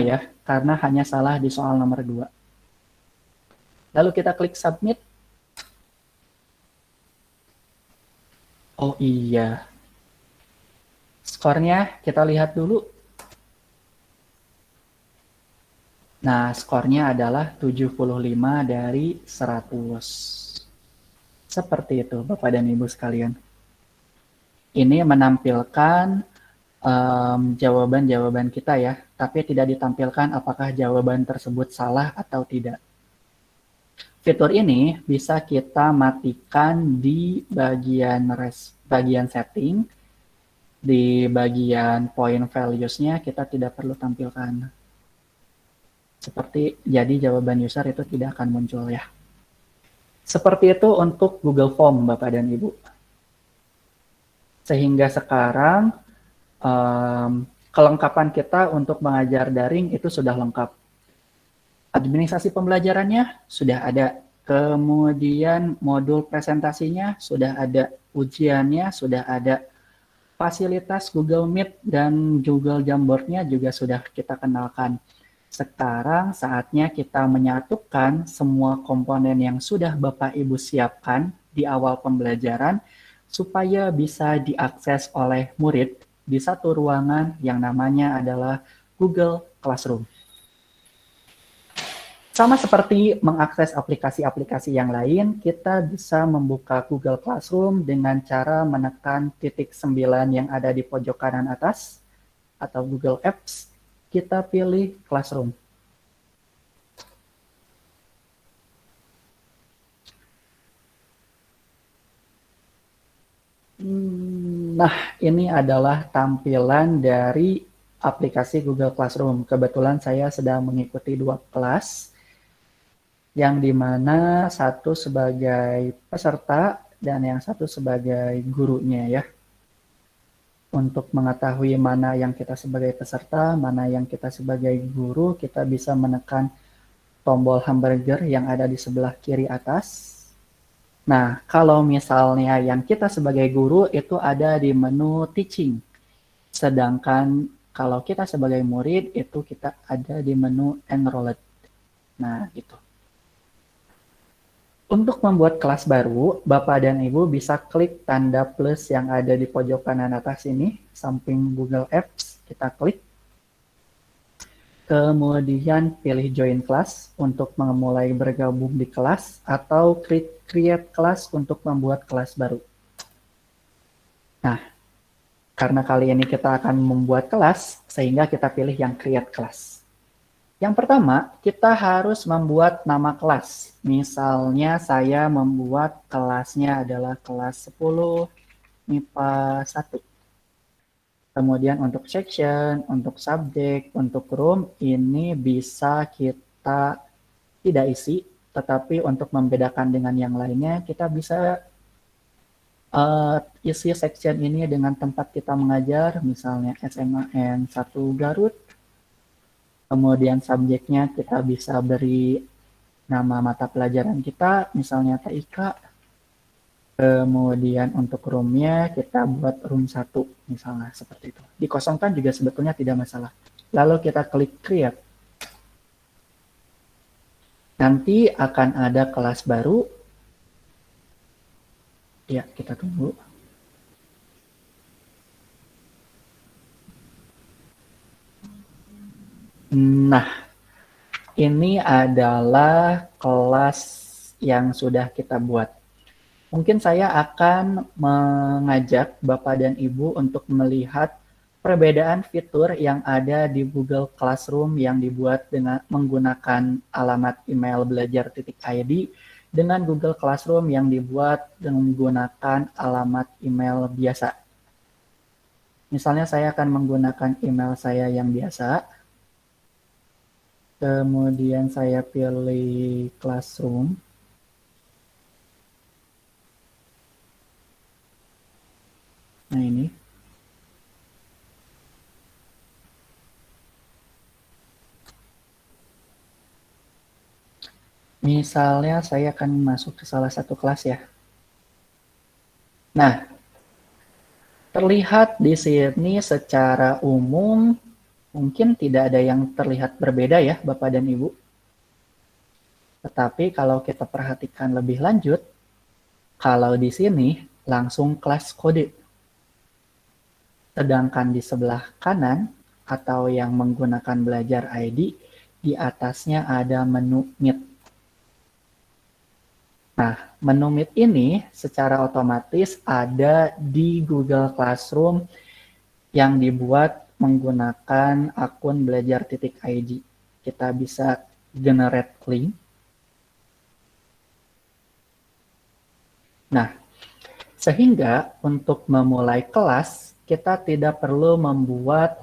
ya, karena hanya salah di soal nomor 2. Lalu kita klik submit. Oh iya. Skornya kita lihat dulu. Nah, skornya adalah 75 dari 100. Seperti itu, Bapak dan Ibu sekalian. Ini menampilkan jawaban-jawaban kita ya, tapi tidak ditampilkan apakah jawaban tersebut salah atau tidak. Fitur ini bisa kita matikan di bagian setting, di bagian point values-nya kita tidak perlu tampilkan. Seperti jadi jawaban user itu tidak akan muncul ya. Seperti itu untuk Google Form Bapak dan Ibu. Sehingga sekarang kelengkapan kita untuk mengajar daring itu sudah lengkap. Administrasi pembelajarannya sudah ada. Kemudian modul presentasinya sudah ada. Ujiannya sudah ada. Fasilitas Google Meet dan Google Jamboard-nya juga sudah kita kenalkan. Sekarang saatnya kita menyatukan semua komponen yang sudah Bapak Ibu siapkan di awal pembelajaran supaya bisa diakses oleh murid di satu ruangan yang namanya adalah Google Classroom. Sama seperti mengakses aplikasi-aplikasi yang lain, kita bisa membuka Google Classroom dengan cara menekan titik 9 yang ada di pojok kanan atas atau Google Apps. Kita pilih Classroom. Nah, ini adalah tampilan dari aplikasi Google Classroom. Kebetulan saya sedang mengikuti 2 kelas, yang dimana satu sebagai peserta dan yang satu sebagai gurunya ya. Untuk mengetahui mana yang kita sebagai peserta, mana yang kita sebagai guru, kita bisa menekan tombol hamburger yang ada di sebelah kiri atas. Nah, kalau misalnya yang kita sebagai guru itu ada di menu teaching. Sedangkan kalau kita sebagai murid itu kita ada di menu enrolled. Nah, gitu. Untuk membuat kelas baru, Bapak dan Ibu bisa klik tanda plus yang ada di pojok kanan atas ini, samping Google Apps, kita klik. Kemudian pilih join class untuk memulai bergabung di kelas, atau create class untuk membuat kelas baru. Nah, karena kali ini kita akan membuat kelas, sehingga kita pilih yang create class. Yang pertama, kita harus membuat nama kelas. Misalnya saya membuat kelasnya adalah kelas 10 MIPA 1. Kemudian untuk section, untuk subjek, untuk room, ini bisa kita tidak isi, tetapi untuk membedakan dengan yang lainnya, kita bisa isi section ini dengan tempat kita mengajar, misalnya SMAN 1 Garut. Kemudian subjeknya kita bisa beri nama mata pelajaran kita, misalnya TIK. Kemudian untuk roomnya kita buat room 1, misalnya seperti itu. Dikosongkan juga sebetulnya tidak masalah. Lalu kita klik create. Nanti akan ada kelas baru. Ya, kita tunggu. Nah, ini adalah kelas yang sudah kita buat. Mungkin saya akan mengajak Bapak dan Ibu untuk melihat perbedaan fitur yang ada di Google Classroom yang dibuat dengan menggunakan alamat email belajar.id dengan Google Classroom yang dibuat dengan menggunakan alamat email biasa. Misalnya saya akan menggunakan email saya yang biasa. Kemudian saya pilih Classroom. Nah ini. Misalnya saya akan masuk ke salah satu kelas ya. Nah, terlihat di sini secara umum mungkin tidak ada yang terlihat berbeda ya Bapak dan Ibu. Tetapi kalau kita perhatikan lebih lanjut, kalau di sini langsung kelas kode. Sedangkan di sebelah kanan atau yang menggunakan belajar ID, di atasnya ada menu Meet. Nah, menu Meet ini secara otomatis ada di Google Classroom yang dibuat menggunakan akun belajar.id. Kita bisa generate link. Nah, sehingga untuk memulai kelas, kita tidak perlu membuat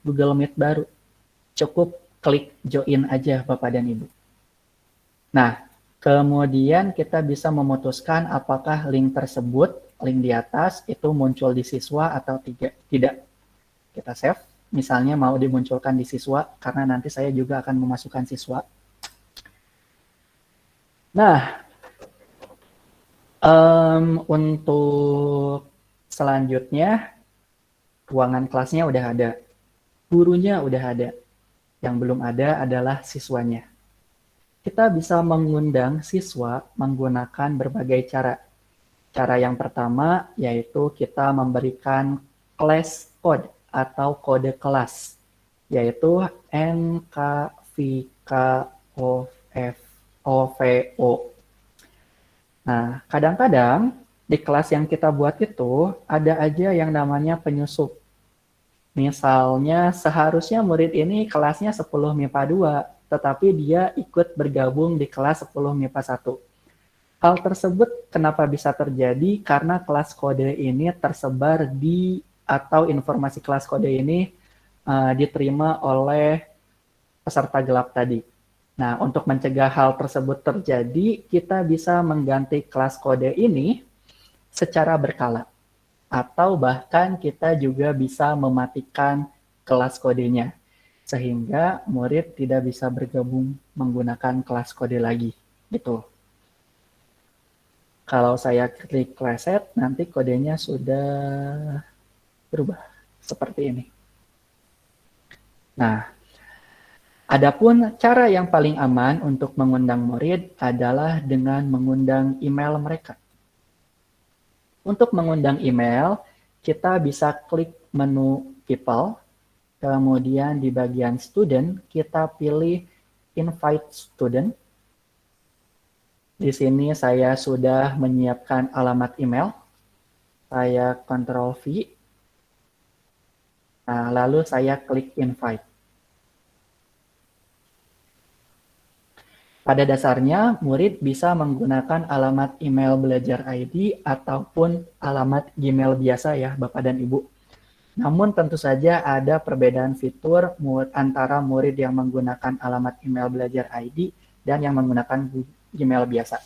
Google Meet baru. Cukup klik join aja Bapak dan Ibu. Nah, kemudian kita bisa memutuskan apakah link tersebut, link di atas, itu muncul di siswa atau tidak. Kita save, misalnya mau dimunculkan di siswa, karena nanti saya juga akan memasukkan siswa. Nah, untuk selanjutnya, ruangan kelasnya udah ada, gurunya udah ada. Yang belum ada adalah siswanya. Kita bisa mengundang siswa menggunakan berbagai cara. Cara yang pertama yaitu kita memberikan class code atau kode kelas, yaitu NKVKOVO. Nah, kadang-kadang di kelas yang kita buat itu ada aja yang namanya penyusup. Misalnya seharusnya murid ini kelasnya 10 MIPA 2, tetapi dia ikut bergabung di kelas 10 MIPA 1. Hal tersebut kenapa bisa terjadi? Karena kelas kode ini tersebar atau informasi kelas kode ini diterima oleh peserta gelap tadi. Nah, untuk mencegah hal tersebut terjadi, kita bisa mengganti kelas kode ini secara berkala. Atau bahkan kita juga bisa mematikan kelas kodenya. Sehingga murid tidak bisa bergabung menggunakan kelas kode lagi. Gitu. Kalau saya klik reset, nanti kodenya sudah berubah seperti ini. Nah, Adapun cara yang paling aman untuk mengundang murid adalah dengan mengundang email mereka. Untuk mengundang email, kita bisa klik menu People, kemudian di bagian Student, kita pilih Invite Student. Di sini saya sudah menyiapkan alamat email. Saya Ctrl V. Nah, lalu saya klik Invite. Pada dasarnya, murid bisa menggunakan alamat email belajar ID ataupun alamat Gmail biasa ya, Bapak dan Ibu. Namun tentu saja ada perbedaan fitur antara murid yang menggunakan alamat email belajar ID dan yang menggunakan Gmail biasa.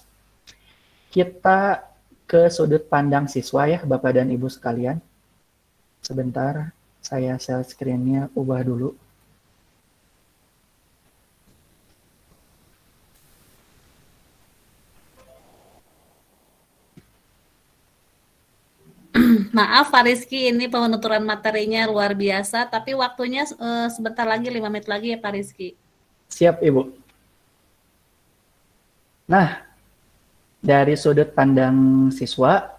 Kita ke sudut pandang siswa ya, Bapak dan Ibu sekalian. Sebentar, saya share screen-nya ubah dulu. Maaf Pak Rizky, ini penuturan materinya luar biasa, tapi waktunya sebentar lagi, 5 menit lagi ya Pak Rizky. Siap, Ibu. Nah, dari sudut pandang siswa,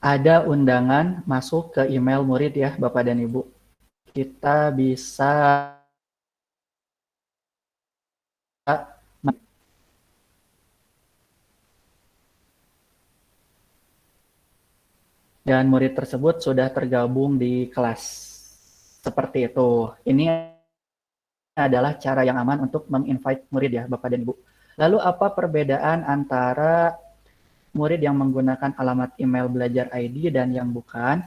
ada undangan masuk ke email murid ya, Bapak dan Ibu. Kita bisa dan murid tersebut sudah tergabung di kelas. Seperti itu. Ini adalah cara yang aman untuk menginvite murid ya, Bapak dan Ibu. Lalu apa perbedaan antara murid yang menggunakan alamat email belajar ID dan yang bukan?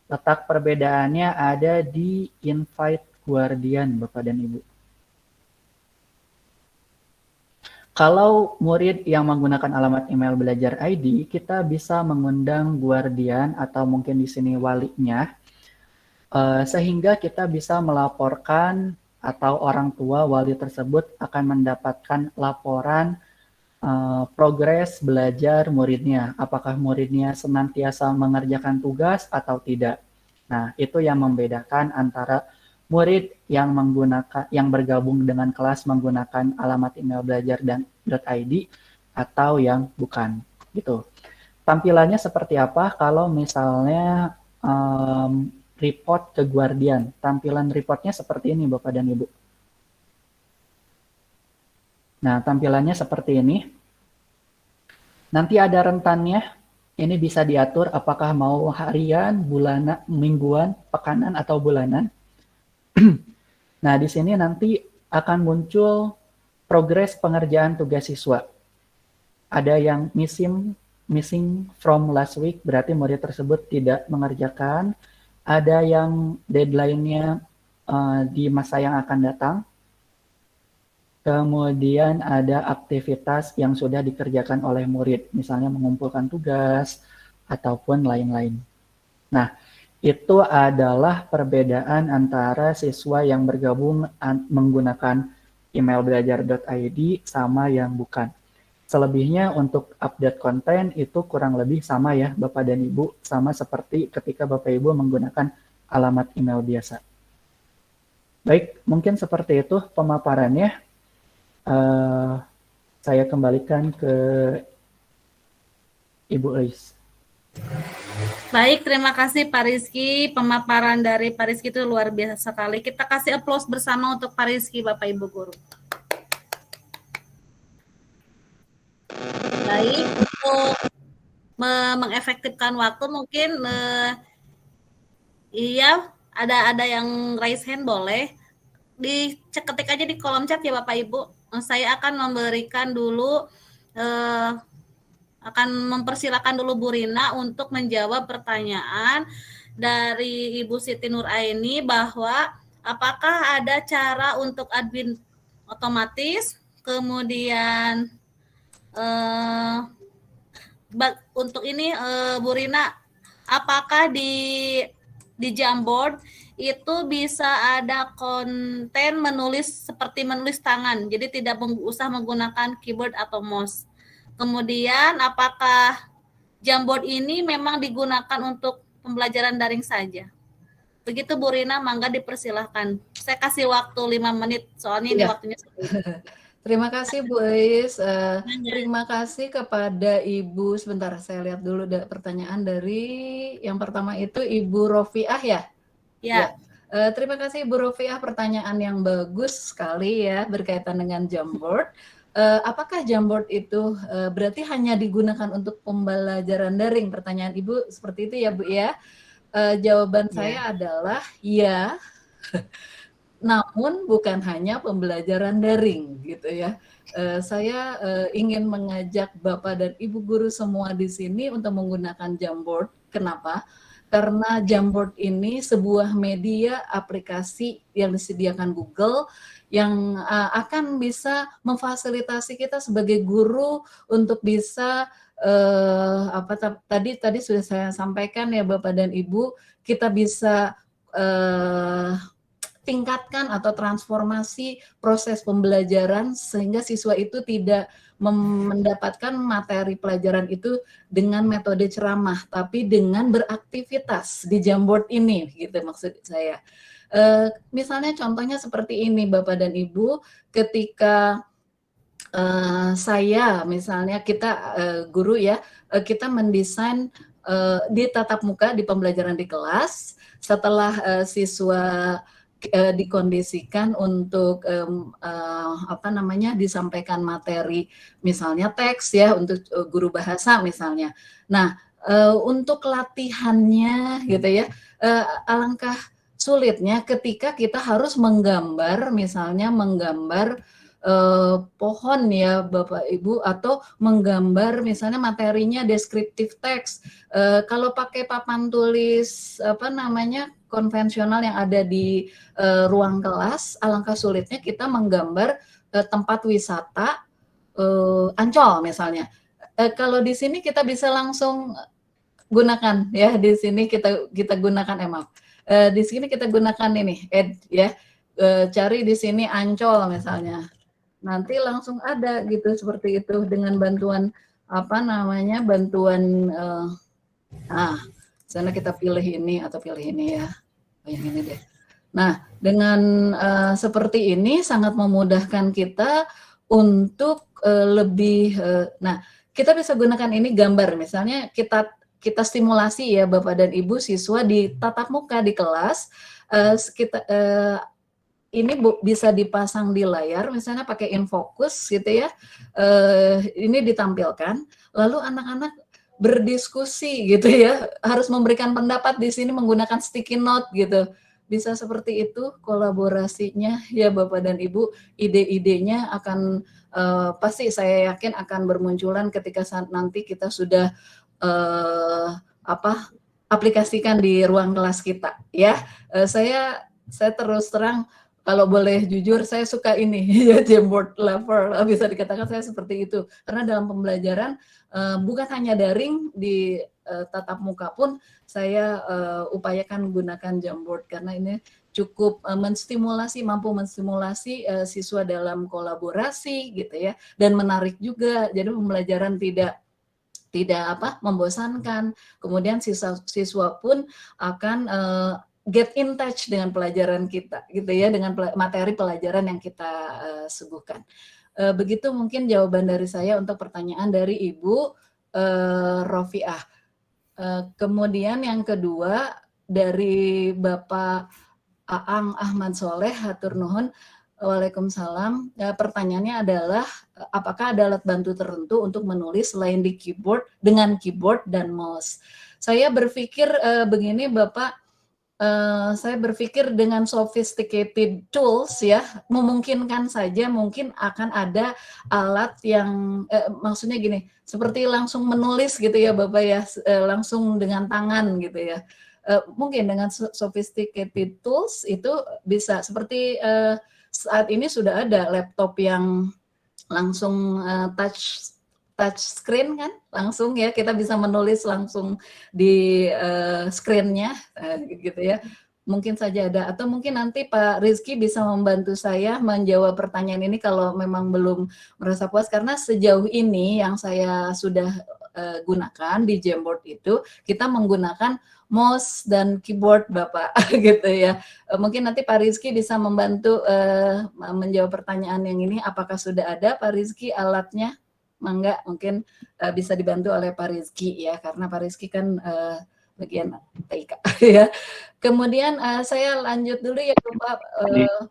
Letak perbedaannya ada di invite guardian, Bapak dan Ibu. Kalau murid yang menggunakan alamat email belajar ID, kita bisa mengundang guardian atau mungkin di sini walinya, sehingga kita bisa melaporkan atau orang tua wali tersebut akan mendapatkan laporan progres belajar muridnya. Apakah muridnya senantiasa mengerjakan tugas atau tidak. Nah, itu yang membedakan antara murid yang bergabung dengan kelas menggunakan alamat email belajar dan .id atau yang bukan gitu. Tampilannya seperti apa kalau misalnya report ke guardian? Tampilan reportnya seperti ini Bapak dan Ibu. Nah, tampilannya seperti ini. Nanti ada rentannya. Ini bisa diatur apakah mau harian, bulanan, mingguan, pekanan atau bulanan. Nah, di sini nanti akan muncul progres pengerjaan tugas siswa. Ada yang missing from last week, berarti murid tersebut tidak mengerjakan. Ada yang deadline-nya di masa yang akan datang. Kemudian ada aktivitas yang sudah dikerjakan oleh murid, misalnya mengumpulkan tugas ataupun lain-lain. Nah, itu adalah perbedaan antara siswa yang bergabung menggunakan email belajar.id sama yang bukan. Selebihnya untuk update konten itu kurang lebih sama ya Bapak dan Ibu, sama seperti ketika Bapak Ibu menggunakan alamat email biasa. Baik, mungkin seperti itu pemaparannya. Saya kembalikan ke Ibu Eis. Baik, terima kasih Pak Rizky. Pemaparan dari Pak Rizky itu luar biasa sekali. Kita kasih aplaus bersama untuk Pak Rizky, Bapak Ibu Guru. Baik, untuk mengefektifkan waktu mungkin iya ada yang raise hand boleh. Ketik aja di kolom chat ya Bapak Ibu. Saya akan memberikan dulu akan mempersilakan dulu Bu Rina untuk menjawab pertanyaan dari Ibu Siti Nuraini bahwa apakah ada cara untuk admin otomatis, kemudian untuk ini Bu Rina, apakah di Jamboard itu bisa ada konten seperti menulis tangan, jadi tidak usah menggunakan keyboard atau mouse. Kemudian apakah Jamboard ini memang digunakan untuk pembelajaran daring saja? Begitu Bu Rina, mangga dipersilahkan. Saya kasih waktu 5 menit, soalnya ini Iya. waktunya. Terima kasih Bu Ais. Terima kasih kepada Ibu. Sebentar, saya lihat dulu pertanyaan dari yang pertama itu Ibu Rofiah ya. Ya. Terima kasih Ibu Rofiah, pertanyaan yang bagus sekali ya berkaitan dengan Jamboard. Apakah Jamboard itu berarti hanya digunakan untuk pembelajaran daring? Pertanyaan Ibu seperti itu ya Bu ya. Jawaban saya adalah ya. Namun bukan hanya pembelajaran daring gitu ya. Saya ingin mengajak Bapak dan Ibu guru semua di sini untuk menggunakan Jamboard. Kenapa? Karena Jamboard ini sebuah media aplikasi yang disediakan Google yang akan bisa memfasilitasi kita sebagai guru untuk bisa tadi sudah saya sampaikan ya Bapak dan Ibu, kita bisa tingkatkan atau transformasi proses pembelajaran sehingga siswa itu tidak mendapatkan materi pelajaran itu dengan metode ceramah, tapi dengan beraktivitas di Jamboard ini, gitu maksud saya. Misalnya contohnya seperti ini Bapak dan Ibu, ketika saya misalnya kita guru ya, kita mendesain di tatap muka di pembelajaran di kelas, setelah siswa dikondisikan untuk disampaikan materi misalnya teks ya untuk guru bahasa misalnya. Nah, untuk latihannya gitu ya, alangkah sulitnya ketika kita harus menggambar misalnya pohon ya Bapak Ibu, atau menggambar misalnya materinya deskriptif teks. Kalau pakai papan tulis konvensional yang ada di ruang kelas, alangkah sulitnya kita menggambar tempat wisata Ancol misalnya. Kalau di sini kita bisa langsung gunakan ya, di sini kita gunakan di sini kita gunakan ini ya, cari di sini Ancol misalnya. Nanti langsung ada gitu seperti itu dengan bantuan sana kita pilih ini atau pilih ini ya, yang ini deh. Nah, dengan seperti ini sangat memudahkan kita untuk kita bisa gunakan ini gambar, misalnya kita stimulasi ya Bapak dan Ibu siswa di tatap muka di kelas, ini bisa dipasang di layar, misalnya pakai infocus gitu ya, ini ditampilkan, lalu anak-anak berdiskusi gitu ya, harus memberikan pendapat di sini menggunakan sticky note gitu. Bisa seperti itu kolaborasinya ya Bapak dan Ibu, ide-idenya akan pasti saya yakin akan bermunculan ketika saat nanti kita sudah aplikasikan di ruang kelas kita ya. Saya terus terang kalau boleh jujur, saya suka ini ya, Jamboard lover, bisa dikatakan saya seperti itu. Karena dalam pembelajaran bukan hanya daring, di tatap muka pun saya upayakan gunakan Jamboard karena ini cukup mampu menstimulasi siswa dalam kolaborasi gitu ya, dan menarik juga. Jadi pembelajaran tidak membosankan. Kemudian siswa pun akan get in touch dengan pelajaran kita gitu ya, dengan materi pelajaran yang kita suguhkan. Begitu mungkin jawaban dari saya untuk pertanyaan dari Ibu Rofiah. Kemudian yang kedua dari Bapak Aang Ahmad Soleh, hatur nuhun. Waalaikumsalam. Pertanyaannya adalah apakah ada alat bantu tertentu untuk menulis selain di keyboard dengan keyboard dan mouse? Saya berpikir begini Bapak, saya berpikir dengan sophisticated tools ya, memungkinkan saja mungkin akan ada alat yang maksudnya gini, seperti langsung menulis gitu ya Bapak ya, langsung dengan tangan gitu ya. Mungkin dengan sophisticated tools itu bisa seperti saat ini sudah ada laptop yang langsung touch screen kan, langsung ya kita bisa menulis langsung di screen-nya gitu ya. Mungkin saja ada, atau mungkin nanti Pak Rizky bisa membantu saya menjawab pertanyaan ini kalau memang belum merasa puas, karena sejauh ini yang saya sudah gunakan di Jamboard itu, kita menggunakan mouse dan keyboard Bapak gitu ya. Mungkin nanti Pak Rizky bisa membantu menjawab pertanyaan yang ini. Apakah sudah ada Pak Rizky alatnya? Mangga, mungkin bisa dibantu oleh Pak Rizky ya, karena Pak Rizky kan bagian TIK ya. Kemudian saya lanjut dulu ya Bapak,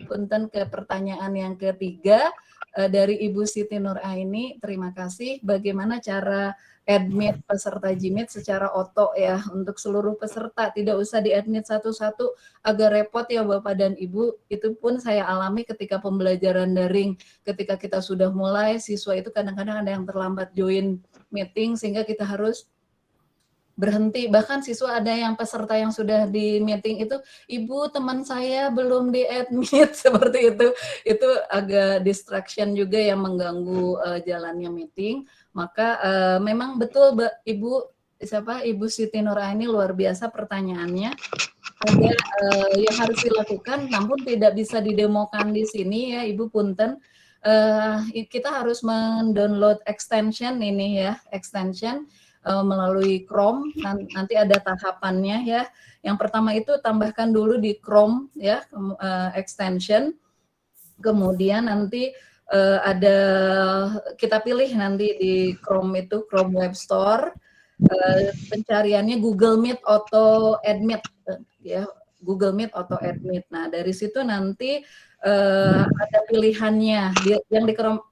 punten ke pertanyaan yang ketiga dari Ibu Siti Nuraini. Terima kasih. Bagaimana cara admit peserta GMIT secara oto ya untuk seluruh peserta, tidak usah di-admit satu-satu, agak repot ya Bapak dan Ibu. Itu pun saya alami ketika pembelajaran daring. Ketika kita sudah mulai, siswa itu kadang-kadang ada yang terlambat join meeting sehingga kita harus berhenti. Bahkan siswa ada yang peserta yang sudah di meeting itu, Ibu teman saya belum di-admit seperti itu. Itu agak distraction juga yang mengganggu jalannya meeting. Maka memang betul Ibu Siti Nuraini, luar biasa pertanyaannya. Ada yang harus dilakukan, namun tidak bisa didemokan di sini ya Ibu punten. Kita harus mendownload extension ini ya, extension melalui Chrome. Nanti ada tahapannya ya. Yang pertama itu tambahkan dulu di Chrome ya, extension. Kemudian nanti ada, kita pilih nanti di Chrome itu, Chrome Web Store, pencariannya Google Meet Auto Admit ya, Google Meet Auto Admit. Nah dari situ nanti ada pilihannya. Yang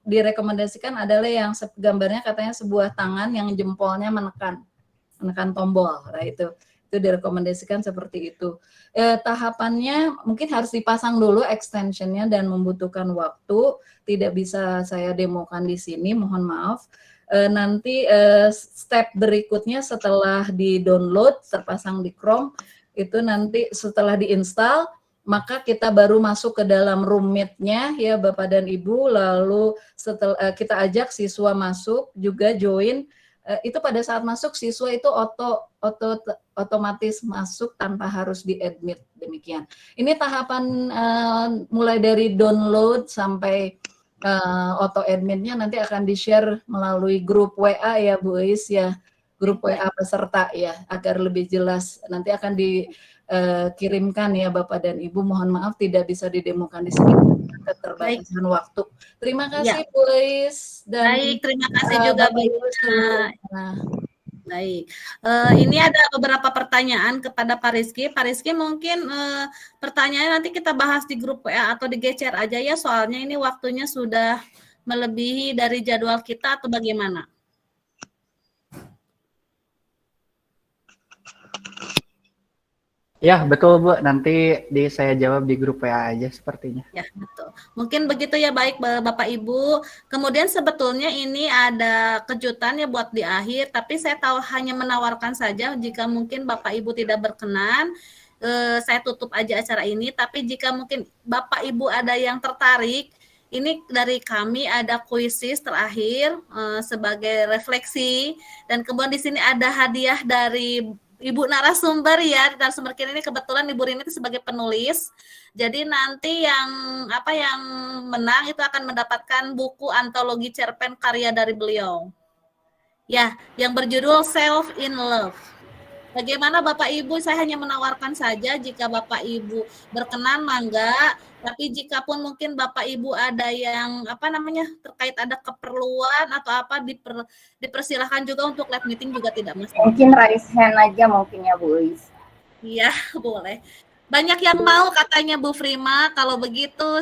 direkomendasikan adalah yang gambarnya katanya sebuah tangan yang jempolnya menekan tombol. Nah itu direkomendasikan seperti itu. Tahapannya mungkin harus dipasang dulu extensionnya dan membutuhkan waktu. Tidak bisa saya demokan di sini, mohon maaf. Nanti step berikutnya setelah di-download, terpasang di Chrome, itu nanti setelah diinstal, maka kita baru masuk ke dalam room meet-nya ya Bapak dan Ibu, lalu setelah kita ajak siswa masuk juga join. Itu pada saat masuk siswa itu otomatis masuk tanpa harus di-admit, demikian. Ini tahapan mulai dari download sampai auto admitnya nanti akan di-share melalui grup WA ya Bu Is ya, grup WA peserta ya, agar lebih jelas. Nanti akan dikirimkan ya Bapak dan Ibu. Mohon maaf tidak bisa didemokan di sini, keterbatasan waktu. Terima kasih Bu Is. Baik, terima kasih juga Bu Is. Baik, ini ada beberapa pertanyaan kepada Pak Rizky. Pak Rizky mungkin pertanyaannya nanti kita bahas di grup WA atau di GCR aja ya, soalnya ini waktunya sudah melebihi dari jadwal kita atau bagaimana? Ya, betul Bu. Nanti saya jawab di grup WA aja sepertinya. Ya, betul. Mungkin begitu ya, baik Bapak Ibu. Kemudian sebetulnya ini ada kejutan ya buat di akhir, tapi saya tahu hanya menawarkan saja. Jika mungkin Bapak Ibu tidak berkenan, saya tutup aja acara ini. Tapi jika mungkin Bapak Ibu ada yang tertarik, ini dari kami ada kuisis terakhir sebagai refleksi, dan kemudian di sini ada hadiah dari Ibu narasumber ya, narasumber kita ini kebetulan Ibu Rini itu sebagai penulis. Jadi nanti yang menang itu akan mendapatkan buku antologi cerpen karya dari beliau. Ya, yang berjudul Self in Love. Bagaimana Bapak Ibu, saya hanya menawarkan saja, jika Bapak Ibu berkenan mangga, tapi jika pun mungkin Bapak Ibu ada yang terkait ada keperluan atau apa, dipersilahkan juga untuk live meeting juga tidak masalah. Mungkin raise hand aja mungkin ya Bu Is. Iya, boleh. Banyak yang mau katanya Bu Frima, kalau begitu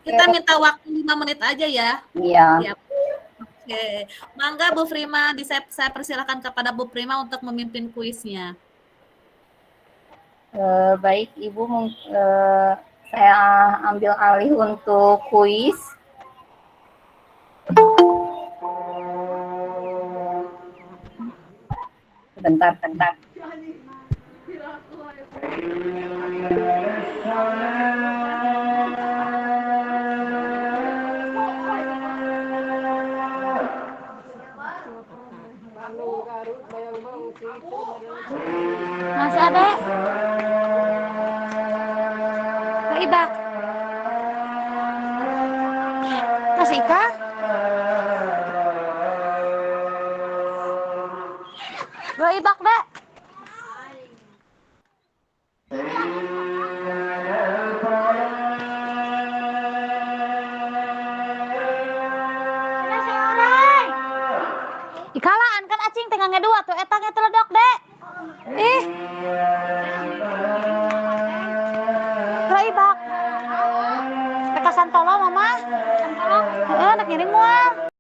kita minta waktu 5 menit aja ya. Iya. Oke, mangga Bu Frima, saya persilakan kepada Bu Frima untuk memimpin kuisnya. Baik Ibu, saya ambil alih untuk kuis. Bentar. Masih ada? Kak Ibak? Kak Sika? ibak, Dek. Ikalaan kan acing tengah ngedua tuh etang teledok, Dek. Ih. Ibak. Bekasan tolo, Mama. Nak ngiring mual.